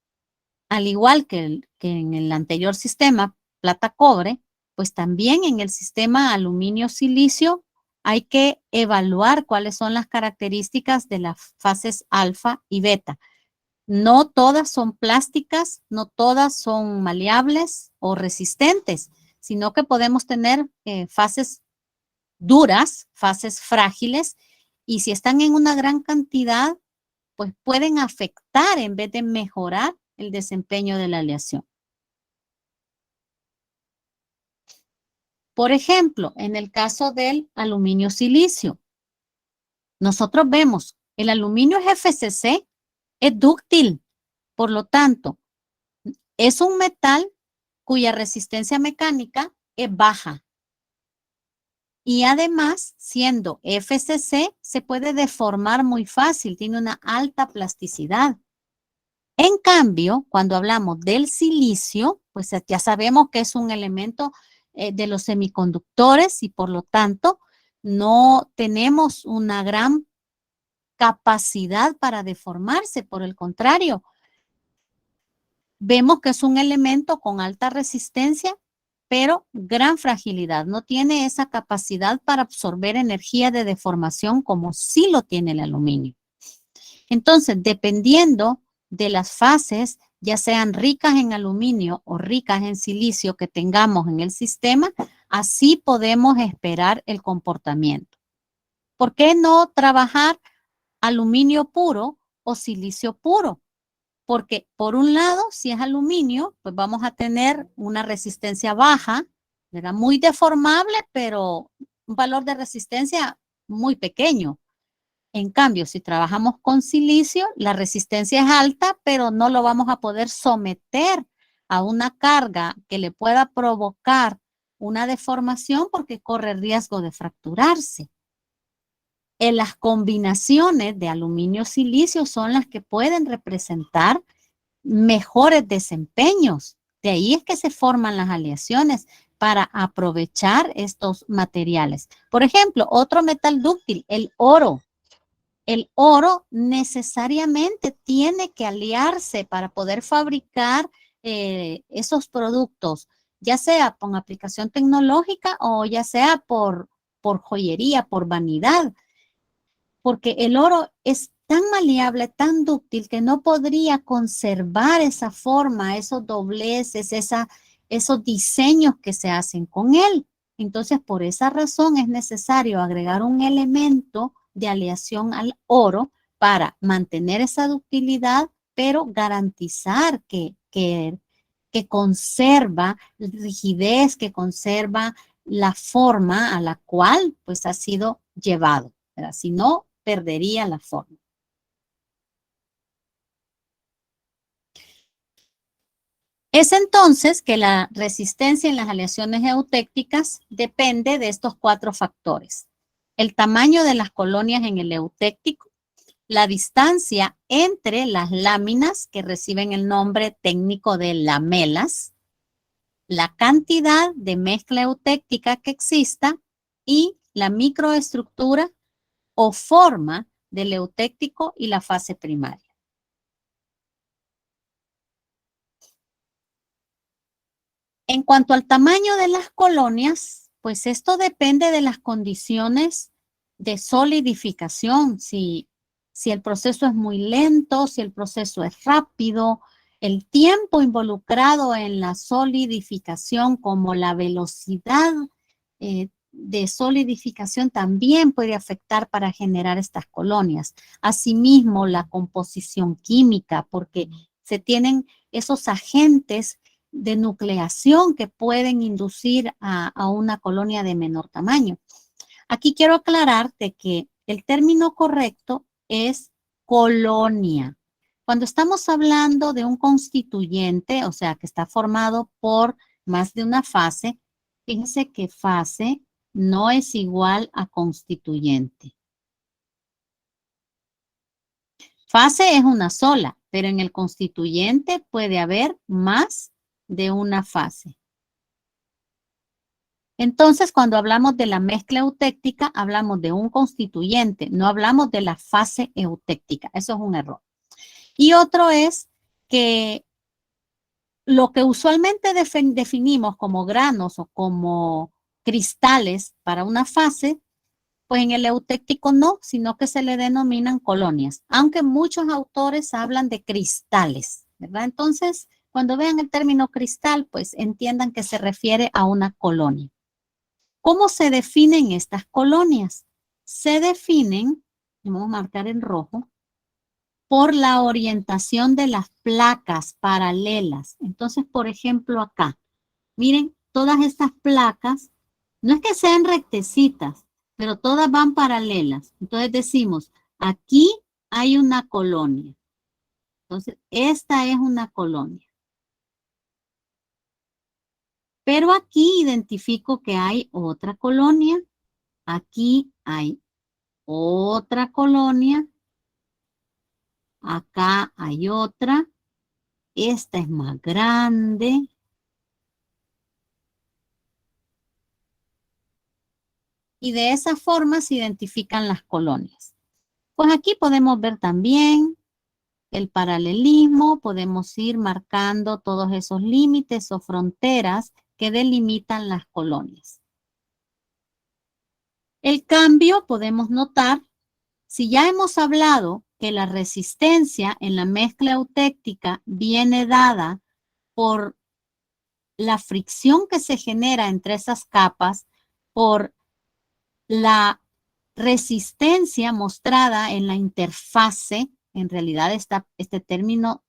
al igual que en el anterior sistema, plata-cobre, pues también en el sistema aluminio-silicio hay que evaluar cuáles son las características de las fases alfa y beta. No todas son plásticas, no todas son maleables o resistentes, sino que podemos tener fases duras, fases frágiles, y si están en una gran cantidad, pues pueden afectar en vez de mejorar el desempeño de la aleación. Por ejemplo, en el caso del aluminio-silicio, nosotros vemos el aluminio es FCC, es dúctil, por lo tanto, es un metal cuya resistencia mecánica es baja. Y además, siendo FCC, se puede deformar muy fácil, tiene una alta plasticidad. En cambio, cuando hablamos del silicio, pues ya sabemos que es un elemento de los semiconductores y por lo tanto no tenemos una gran capacidad para deformarse. Por el contrario, vemos que es un elemento con alta resistencia, pero gran fragilidad. No tiene esa capacidad para absorber energía de deformación como sí lo tiene el aluminio. Entonces, dependiendo de las fases, ya sean ricas en aluminio o ricas en silicio que tengamos en el sistema, así podemos esperar el comportamiento. ¿Por qué no trabajar aluminio puro o silicio puro? Porque por un lado, si es aluminio, pues vamos a tener una resistencia baja, ¿verdad? Muy deformable, pero un valor de resistencia muy pequeño. En cambio, si trabajamos con silicio, la resistencia es alta, pero no lo vamos a poder someter a una carga que le pueda provocar una deformación porque corre riesgo de fracturarse. En las combinaciones de aluminio-silicio son las que pueden representar mejores desempeños. De ahí es que se forman las aleaciones para aprovechar estos materiales. Por ejemplo, otro metal dúctil, el oro. El oro necesariamente tiene que aliarse para poder fabricar esos productos, ya sea con aplicación tecnológica o ya sea por joyería, por vanidad, porque el oro es tan maleable, tan dúctil, que no podría conservar esa forma, esos dobleces, esos diseños que se hacen con él. Entonces, por esa razón es necesario agregar un elemento de aleación al oro para mantener esa ductilidad, pero garantizar que conserva rigidez, que conserva la forma a la cual pues ha sido llevado, ¿verdad? Si no, perdería la forma. Es entonces que la resistencia en las aleaciones eutécticas depende de estos 4 factores: el tamaño de las colonias en el eutéctico, la distancia entre las láminas, que reciben el nombre técnico de lamelas, la cantidad de mezcla eutéctica que exista y la microestructura o forma del eutéctico y la fase primaria. En cuanto al tamaño de las colonias, pues esto depende de las condiciones de solidificación, si el proceso es muy lento, si el proceso es rápido, el tiempo involucrado en la solidificación, como la velocidad de solidificación, también puede afectar para generar estas colonias. Asimismo, la composición química, porque se tienen esos agentes de nucleación que pueden inducir a una colonia de menor tamaño. Aquí quiero aclararte que el término correcto es colonia. Cuando estamos hablando de un constituyente, o sea, que está formado por más de una fase, fíjense que fase no es igual a constituyente. Fase es una sola, pero en el constituyente puede haber más de una fase. Entonces, cuando hablamos de la mezcla eutéctica, hablamos de un constituyente, no hablamos de la fase eutéctica. Eso es un error. Y otro es que lo que usualmente definimos como granos o como cristales para una fase, pues en el eutéctico no, sino que se le denominan colonias, aunque muchos autores hablan de cristales, ¿verdad? Entonces, cuando vean el término cristal, pues entiendan que se refiere a una colonia. ¿Cómo se definen estas colonias? Se definen, vamos a marcar en rojo, por la orientación de las placas paralelas. Entonces, por ejemplo, acá, miren, todas estas placas, no es que sean rectecitas, pero todas van paralelas. Entonces decimos, aquí hay una colonia. Entonces, esta es una colonia. Pero aquí identifico que hay otra colonia. Aquí hay otra colonia. Acá hay otra. Esta es más grande. Y de esa forma se identifican las colonias. Pues aquí podemos ver también el paralelismo. Podemos ir marcando todos esos límites o fronteras que delimitan las colonias. El cambio podemos notar, si ya hemos hablado que la resistencia en la mezcla eutéctica viene dada por la fricción que se genera entre esas capas, por la resistencia mostrada en la interfase. En realidad este término,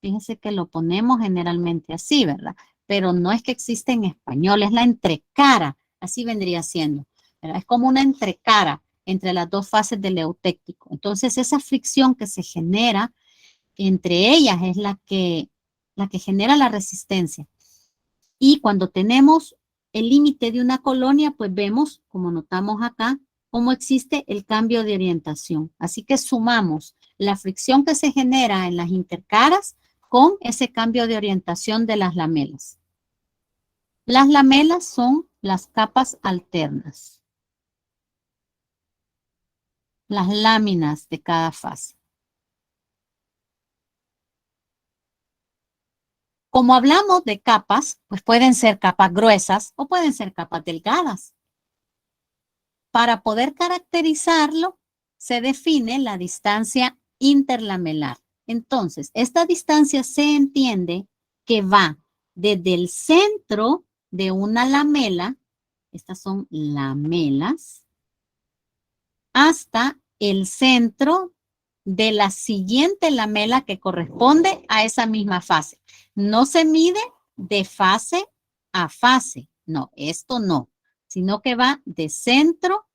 fíjense que lo ponemos generalmente así, ¿verdad? Pero no es que existe en español, es la entrecara, así vendría siendo, ¿verdad? Es como una entrecara entre las dos fases del eutéctico. Entonces, esa fricción que se genera entre ellas es la que genera la resistencia. Y cuando tenemos el límite de una colonia, pues vemos, como notamos acá, cómo existe el cambio de orientación. Así que sumamos la fricción que se genera en las intercaras con ese cambio de orientación de las lamelas. Las lamelas son las capas alternas, las láminas de cada fase. Como hablamos de capas, pues pueden ser capas gruesas o pueden ser capas delgadas. Para poder caracterizarlo, se define la distancia interlamelar. Entonces, esta distancia se entiende que va desde el centro de una lamela, estas son lamelas, hasta el centro de la siguiente lamela que corresponde a esa misma fase. No se mide de fase a fase, no, esto no, sino que va de centro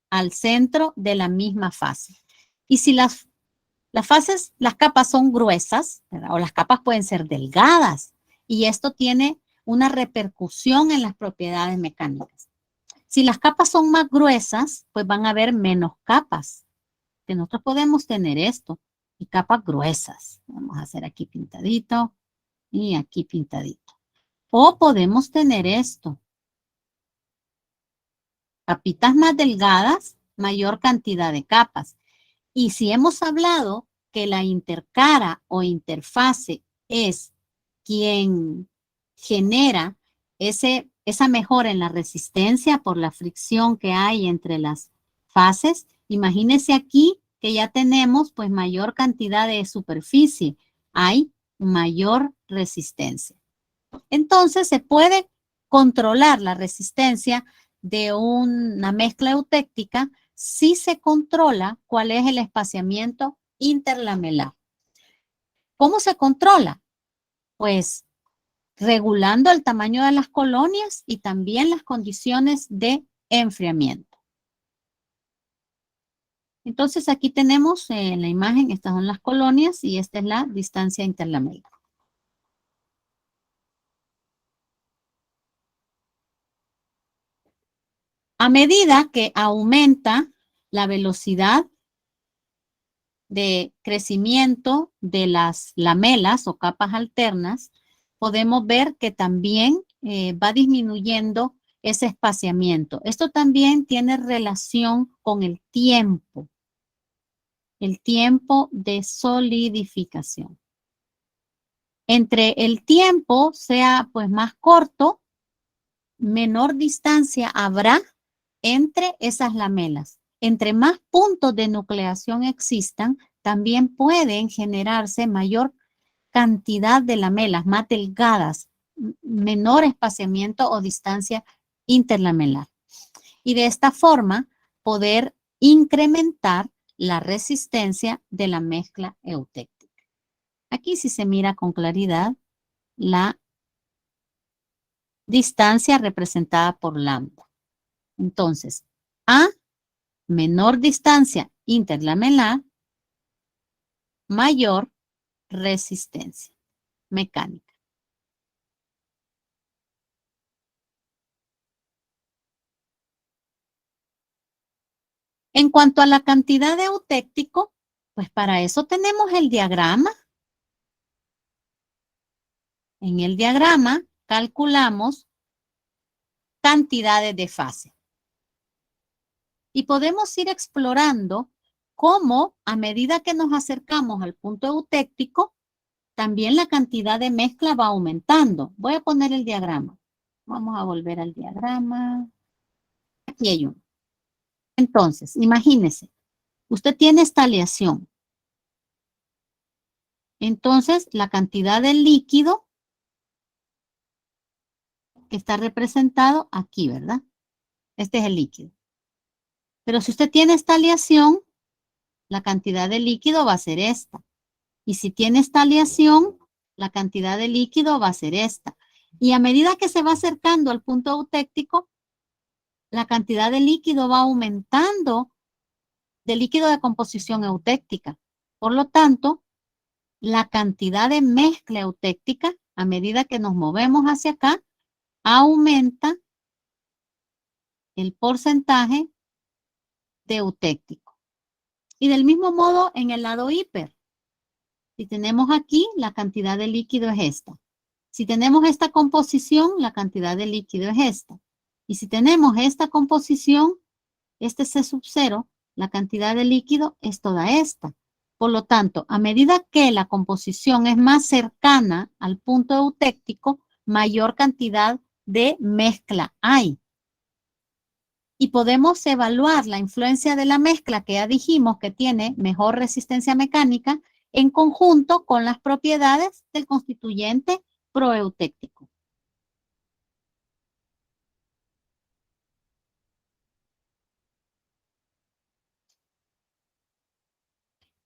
al centro de la misma fase. Y si las capas son gruesas, ¿verdad? O las capas pueden ser delgadas, y esto tiene una repercusión en las propiedades mecánicas. Si las capas son más gruesas, pues van a haber menos capas. Que nosotros podemos tener esto y capas gruesas. Vamos a hacer aquí pintadito y aquí pintadito. O podemos tener esto. Capitas más delgadas, mayor cantidad de capas. Y si hemos hablado que la intercara o interfase es quien genera esa mejora en la resistencia por la fricción que hay entre las fases, imagínese aquí que ya tenemos pues mayor cantidad de superficie, hay mayor resistencia. Entonces se puede controlar la resistencia de una mezcla eutéctica si se controla cuál es el espaciamiento interlamelar. ¿Cómo se controla? Pues regulando el tamaño de las colonias y también las condiciones de enfriamiento. Entonces aquí tenemos en la imagen, estas son las colonias y esta es la distancia interlamelar. A medida que aumenta la velocidad de crecimiento de las lamelas o capas alternas, podemos ver que también va disminuyendo ese espaciamiento. Esto también tiene relación con el tiempo de solidificación. Entre el tiempo sea pues más corto, menor distancia habrá entre esas lamelas. Entre más puntos de nucleación existan, también pueden generarse mayor cantidad de lamelas más delgadas, menor espaciamiento o distancia interlamelar. Y de esta forma poder incrementar la resistencia de la mezcla eutéctica. Aquí sí se mira con claridad la distancia representada por lambda. Entonces, a menor distancia interlamelar, mayor resistencia mecánica. En cuanto a la cantidad de eutéctico, pues para eso tenemos el diagrama. En el diagrama calculamos cantidades de fase. Y podemos ir explorando cómo a medida que nos acercamos al punto eutéctico, también la cantidad de mezcla va aumentando. Voy a poner el diagrama. Vamos a volver al diagrama. Aquí hay uno. Entonces, imagínese, usted tiene esta aleación. Entonces, la cantidad de líquido que está representado aquí, ¿verdad? Este es el líquido. Pero si usted tiene esta aleación, la cantidad de líquido va a ser esta. Y si tiene esta aleación, la cantidad de líquido va a ser esta. Y a medida que se va acercando al punto eutéctico, la cantidad de líquido va aumentando, de líquido de composición eutéctica. Por lo tanto, la cantidad de mezcla eutéctica, a medida que nos movemos hacia acá, aumenta el porcentaje de eutéctico. Y del mismo modo en el lado hiper. Si tenemos aquí, la cantidad de líquido es esta. Si tenemos esta composición, la cantidad de líquido es esta. Y si tenemos esta composición, este C sub 0, la cantidad de líquido es toda esta. Por lo tanto, a medida que la composición es más cercana al punto eutéctico, mayor cantidad de mezcla hay. Y podemos evaluar la influencia de la mezcla que ya dijimos que tiene mejor resistencia mecánica en conjunto con las propiedades del constituyente proeutéctico.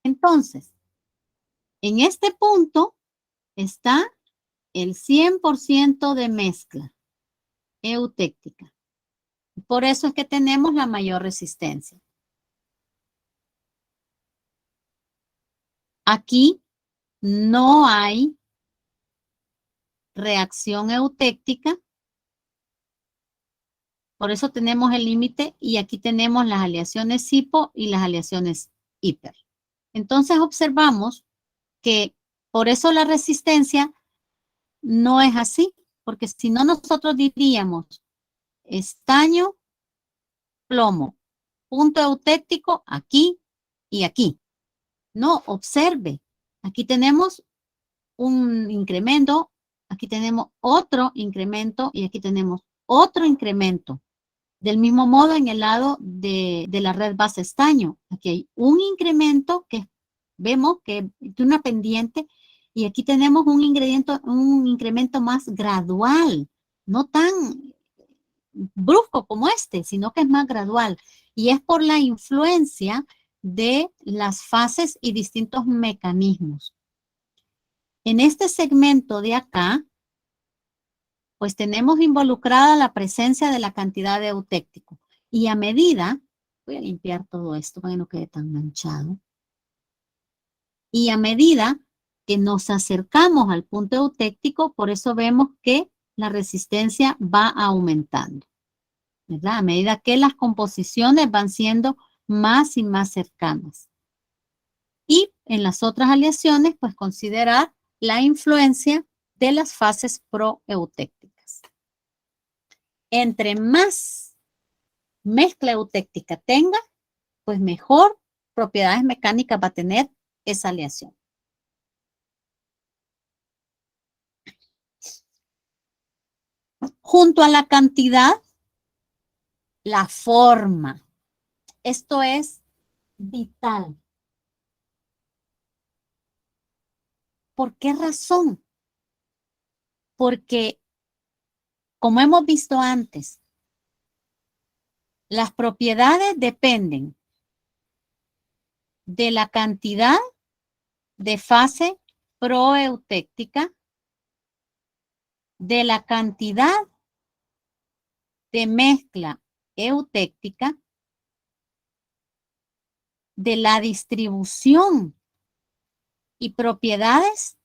Entonces, en este punto está el 100% de mezcla eutéctica. Por eso es que tenemos la mayor resistencia. Aquí no hay reacción eutéctica. Por eso tenemos el límite y aquí tenemos las aleaciones hipo y las aleaciones hiper. Entonces observamos que por eso la resistencia no es así, porque si no nosotros diríamos estaño, plomo, punto eutéctico aquí y aquí. No, observe, aquí tenemos un incremento, aquí tenemos otro incremento y aquí tenemos otro incremento. Del mismo modo en el lado de la red base estaño. Aquí hay un incremento que vemos que es una pendiente y aquí tenemos un incremento más gradual, no tan brusco como este, sino que es más gradual. Y es por la influencia de las fases y distintos mecanismos. En este segmento de acá, pues tenemos involucrada la presencia de la cantidad de eutéctico. Y a medida, voy a limpiar todo esto para que no quede tan manchado. Y a medida que nos acercamos al punto eutéctico, por eso vemos que la resistencia va aumentando, ¿verdad? A medida que las composiciones van siendo más y más cercanas. Y en las otras aleaciones, pues considerar la influencia de las fases proeutécticas. Entre más mezcla eutéctica tenga, pues mejor propiedades mecánicas va a tener esa aleación. Junto a la cantidad, la forma. Esto es vital. ¿Por qué razón? Porque, como hemos visto antes, las propiedades dependen de la cantidad de fase proeutéctica, de la cantidad de mezcla eutéctica, de la distribución y propiedades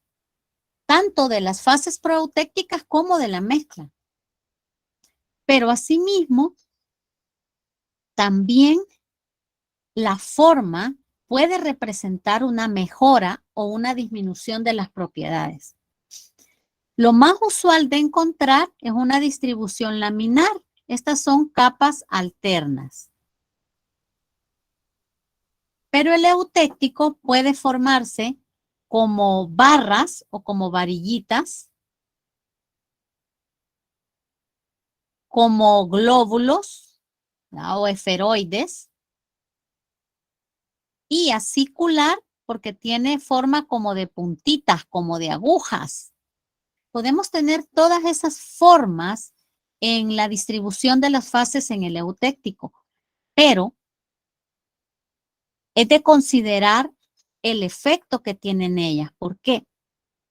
tanto de las fases proeutécticas como de la mezcla. Pero asimismo, también la forma puede representar una mejora o una disminución de las propiedades. Lo más usual de encontrar es una distribución laminar. Estas son capas alternas. Pero el eutéctico puede formarse como barras o como varillitas, como glóbulos, ¿no?, o esferoides, y acicular porque tiene forma como de puntitas, como de agujas. Podemos tener todas esas formas en la distribución de las fases en el eutéctico, pero es de considerar el efecto que tienen ellas. ¿Por qué?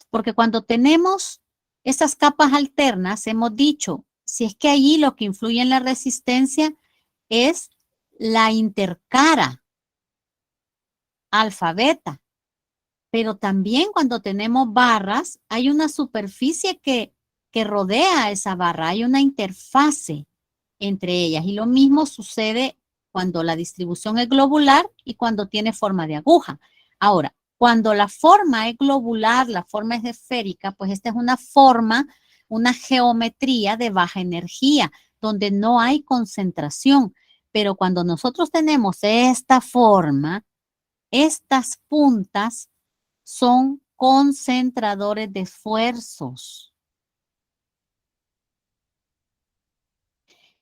Porque cuando tenemos esas capas alternas, hemos dicho, si es que allí lo que influye en la resistencia es la intercara alfa-beta. Pero también cuando tenemos barras, hay una superficie que rodea a esa barra, hay una interfase entre ellas. Y lo mismo sucede cuando la distribución es globular y cuando tiene forma de aguja. Ahora, Cuando la forma es globular, la forma es esférica, pues esta es una forma, una geometría de baja energía, donde no hay concentración. Pero cuando nosotros tenemos esta forma, estas puntas son concentradores de esfuerzos.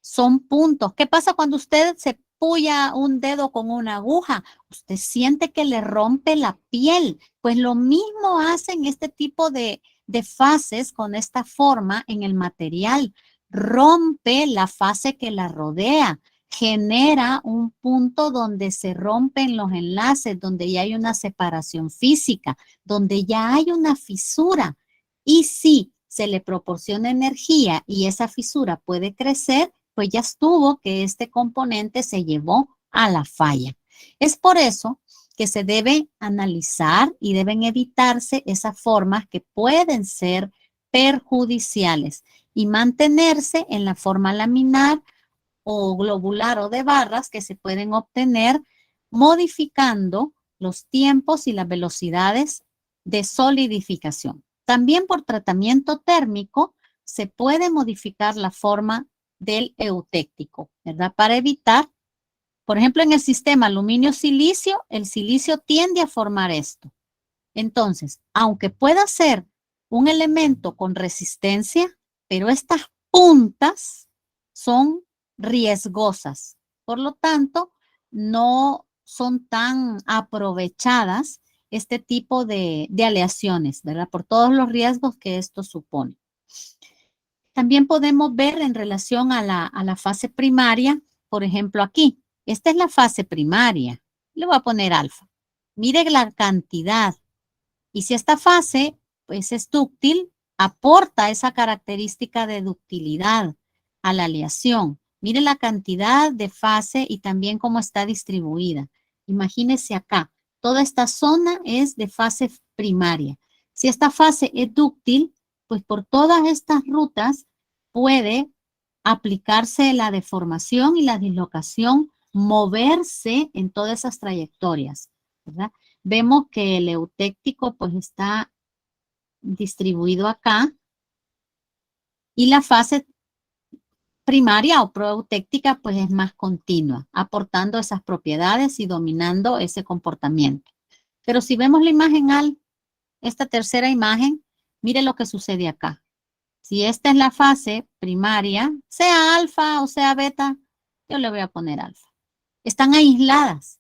Son puntos. ¿Qué pasa cuando usted se puya un dedo con una aguja? Usted siente que le rompe la piel. Pues lo mismo hacen este tipo de fases con esta forma en el material. Rompe la fase que la rodea. Genera un punto donde se rompen los enlaces, donde ya hay una separación física, donde ya hay una fisura. Y si se le proporciona energía y esa fisura puede crecer, pues ya estuvo que este componente se llevó a la falla. Es por eso que se debe analizar y deben evitarse esas formas que pueden ser perjudiciales y mantenerse en la forma laminar o globular o de barras que se pueden obtener modificando los tiempos y las velocidades de solidificación. También por tratamiento térmico se puede modificar la forma del eutéctico, ¿verdad? Para evitar, por ejemplo, en el sistema aluminio-silicio, el silicio tiende a formar esto. Entonces, aunque pueda ser un elemento con resistencia, pero estas puntas son riesgosas. Por lo tanto, no son tan aprovechadas este tipo de aleaciones, ¿verdad? Por todos los riesgos que esto supone. También podemos ver en relación a la fase primaria, por ejemplo, aquí. Esta es la fase primaria. Le voy a poner alfa. Mire la cantidad. Y si esta fase, pues, es dúctil, aporta esa característica de ductilidad a la aleación. Mire la cantidad de fase y también cómo está distribuida. Imagínese acá. Toda esta zona es de fase primaria. Si esta fase es dúctil, pues por todas estas rutas puede aplicarse la deformación y la dislocación, moverse en todas esas trayectorias, ¿verdad? Vemos que el eutéctico pues está distribuido acá y la fase primaria o proeutéctica pues es más continua, aportando esas propiedades y dominando ese comportamiento. Pero si vemos la imagen esta tercera imagen, mire lo que sucede acá. Si esta es la fase primaria, sea alfa o sea beta, yo le voy a poner alfa. Están aisladas.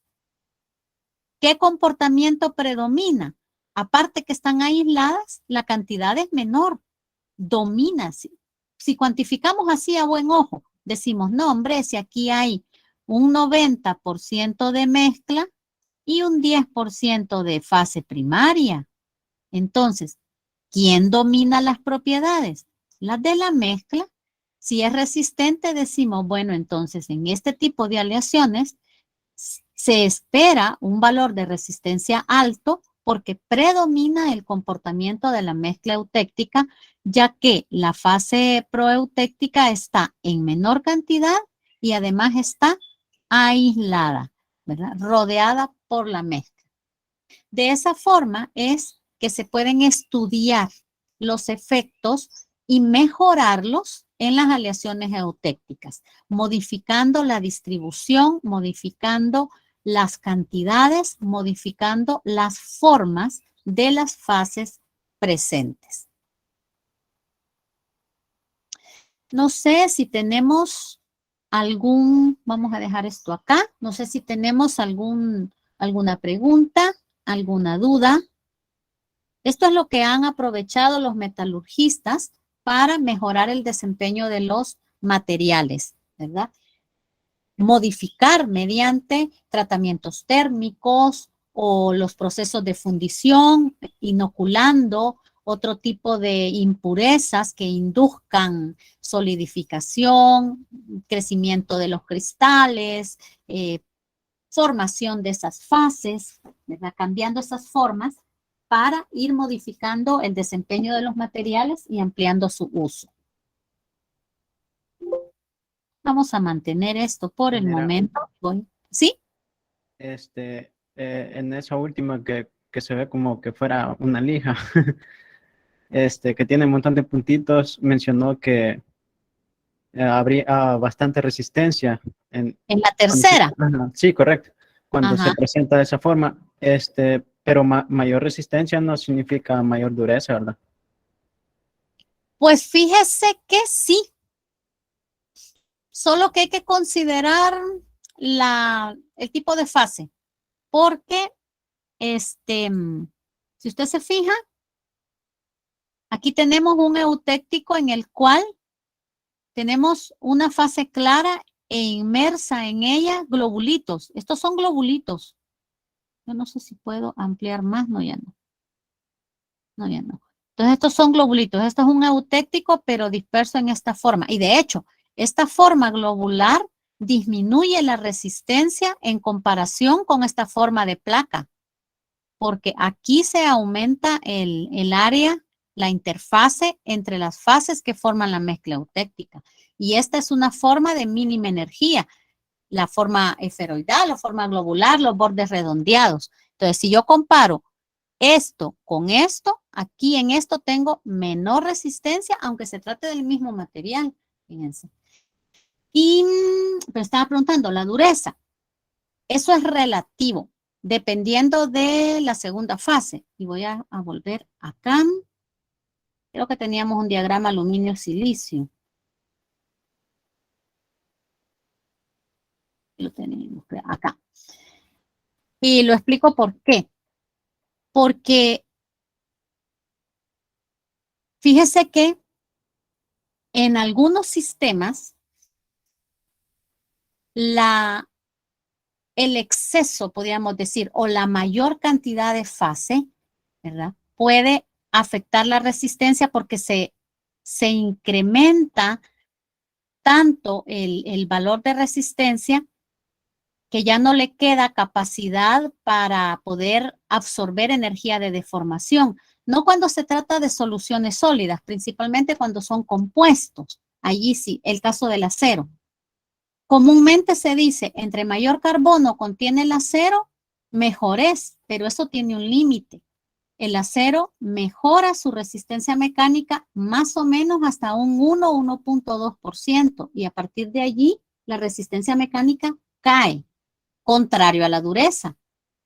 ¿Qué comportamiento predomina? Aparte que están aisladas, la cantidad es menor. Domina. Si cuantificamos así a buen ojo, decimos, no, hombre, si aquí hay un 90% de mezcla y un 10% de fase primaria. Entonces, ¿quién domina las propiedades? Las de la mezcla. Si es resistente, decimos, bueno, entonces en este tipo de aleaciones se espera un valor de resistencia alto porque predomina el comportamiento de la mezcla eutéctica, ya que la fase proeutéctica está en menor cantidad y además está aislada, ¿verdad? Rodeada por la mezcla. De esa forma es que se pueden estudiar los efectos y mejorarlos en las aleaciones eutécticas, modificando la distribución, modificando las cantidades, modificando las formas de las fases presentes. No sé si tenemos vamos a dejar esto acá, no sé si tenemos alguna pregunta, alguna duda. Esto es lo que han aprovechado los metalurgistas para mejorar el desempeño de los materiales, ¿verdad? Modificar mediante tratamientos térmicos o los procesos de fundición, inoculando otro tipo de impurezas que induzcan solidificación, crecimiento de los cristales, formación de esas fases, ¿verdad? Cambiando esas formas para ir modificando el desempeño de los materiales y ampliando su uso. Vamos a mantener esto por el momento. ¿Sí? En esa última que que se ve como que fuera una lija, que tiene un montón de puntitos, mencionó que habría bastante resistencia en, En la cuando tercera. ajá, sí, correcto, cuando Ajá. se presenta de esa forma, pero mayor resistencia no significa mayor dureza, ¿verdad? Pues fíjese que sí, solo que hay que considerar el tipo de fase, porque si usted se fija, aquí tenemos un eutéctico en el cual tenemos una fase clara e inmersa en ella globulitos. Estos son globulitos. Yo no sé si puedo ampliar más, no, ya no. No, ya no. Entonces estos son globulitos. Esto es un eutéctico, pero disperso en esta forma. Y de hecho, esta forma globular disminuye la resistencia en comparación con esta forma de placa, porque aquí se aumenta el área, la interfase entre las fases que forman la mezcla eutéctica. Y esta es una forma de mínima energía, la forma esferoidal, la forma globular, los bordes redondeados. Entonces, si yo comparo esto con esto, aquí en esto tengo menor resistencia, aunque se trate del mismo material. Fíjense. Y me estaba preguntando, la dureza. Eso es relativo, dependiendo de la segunda fase. Y voy a volver acá. Creo que teníamos un diagrama aluminio-silicio. Lo tenemos acá. Y lo explico por qué. Porque fíjese que en algunos sistemas, el exceso, podríamos decir, o la mayor cantidad de fase, ¿verdad? Puede afectar la resistencia porque se incrementa tanto el valor de resistencia que ya no le queda capacidad para poder absorber energía de deformación. No cuando se trata de soluciones sólidas, principalmente cuando son compuestos. Allí sí, el caso del acero. Comúnmente se dice, entre mayor carbono contiene el acero, mejor es, pero eso tiene un límite. El acero mejora su resistencia mecánica más o menos hasta un 1,2% y a partir de allí la resistencia mecánica cae, contrario a la dureza.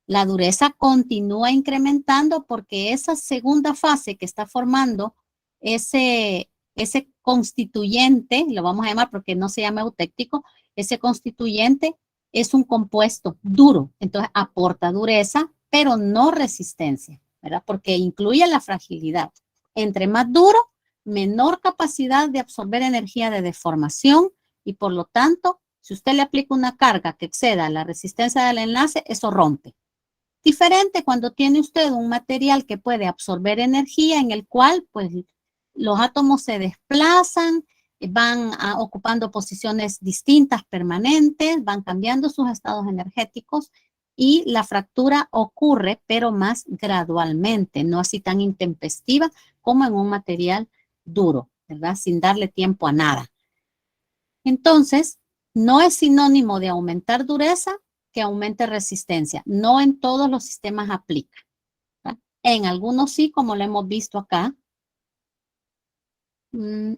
La dureza continúa incrementando porque esa segunda fase que está formando ese constituyente, lo vamos a llamar porque no se llama eutéctico, ese constituyente es un compuesto duro, entonces aporta dureza, pero no resistencia, ¿verdad? Porque incluye la fragilidad. Entre más duro, menor capacidad de absorber energía de deformación y por lo tanto, si usted le aplica una carga que exceda la resistencia del enlace, eso rompe. Diferente cuando tiene usted un material que puede absorber energía en el cual pues los átomos se desplazan, van ocupando posiciones distintas, permanentes, van cambiando sus estados energéticos y la fractura ocurre, pero más gradualmente, no así tan intempestiva como en un material duro, ¿verdad? Sin darle tiempo a nada. Entonces, no es sinónimo de aumentar dureza que aumente resistencia. No en todos los sistemas aplica, ¿verdad? En algunos sí, como lo hemos visto acá.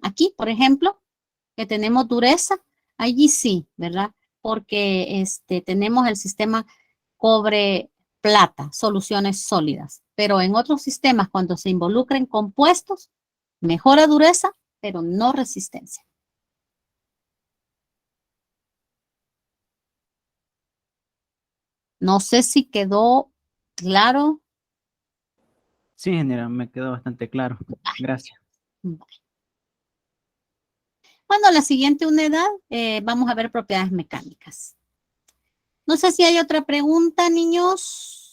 Aquí, por ejemplo, que tenemos dureza, allí sí, ¿verdad? Porque tenemos el sistema cobre-plata, soluciones sólidas. Pero en otros sistemas, cuando se involucren compuestos, mejora dureza, pero no resistencia. No sé si quedó claro. Sí, ingeniera, me quedó bastante claro. Gracias. Bueno, la siguiente unidad vamos a ver propiedades mecánicas. No sé si hay otra pregunta, niños.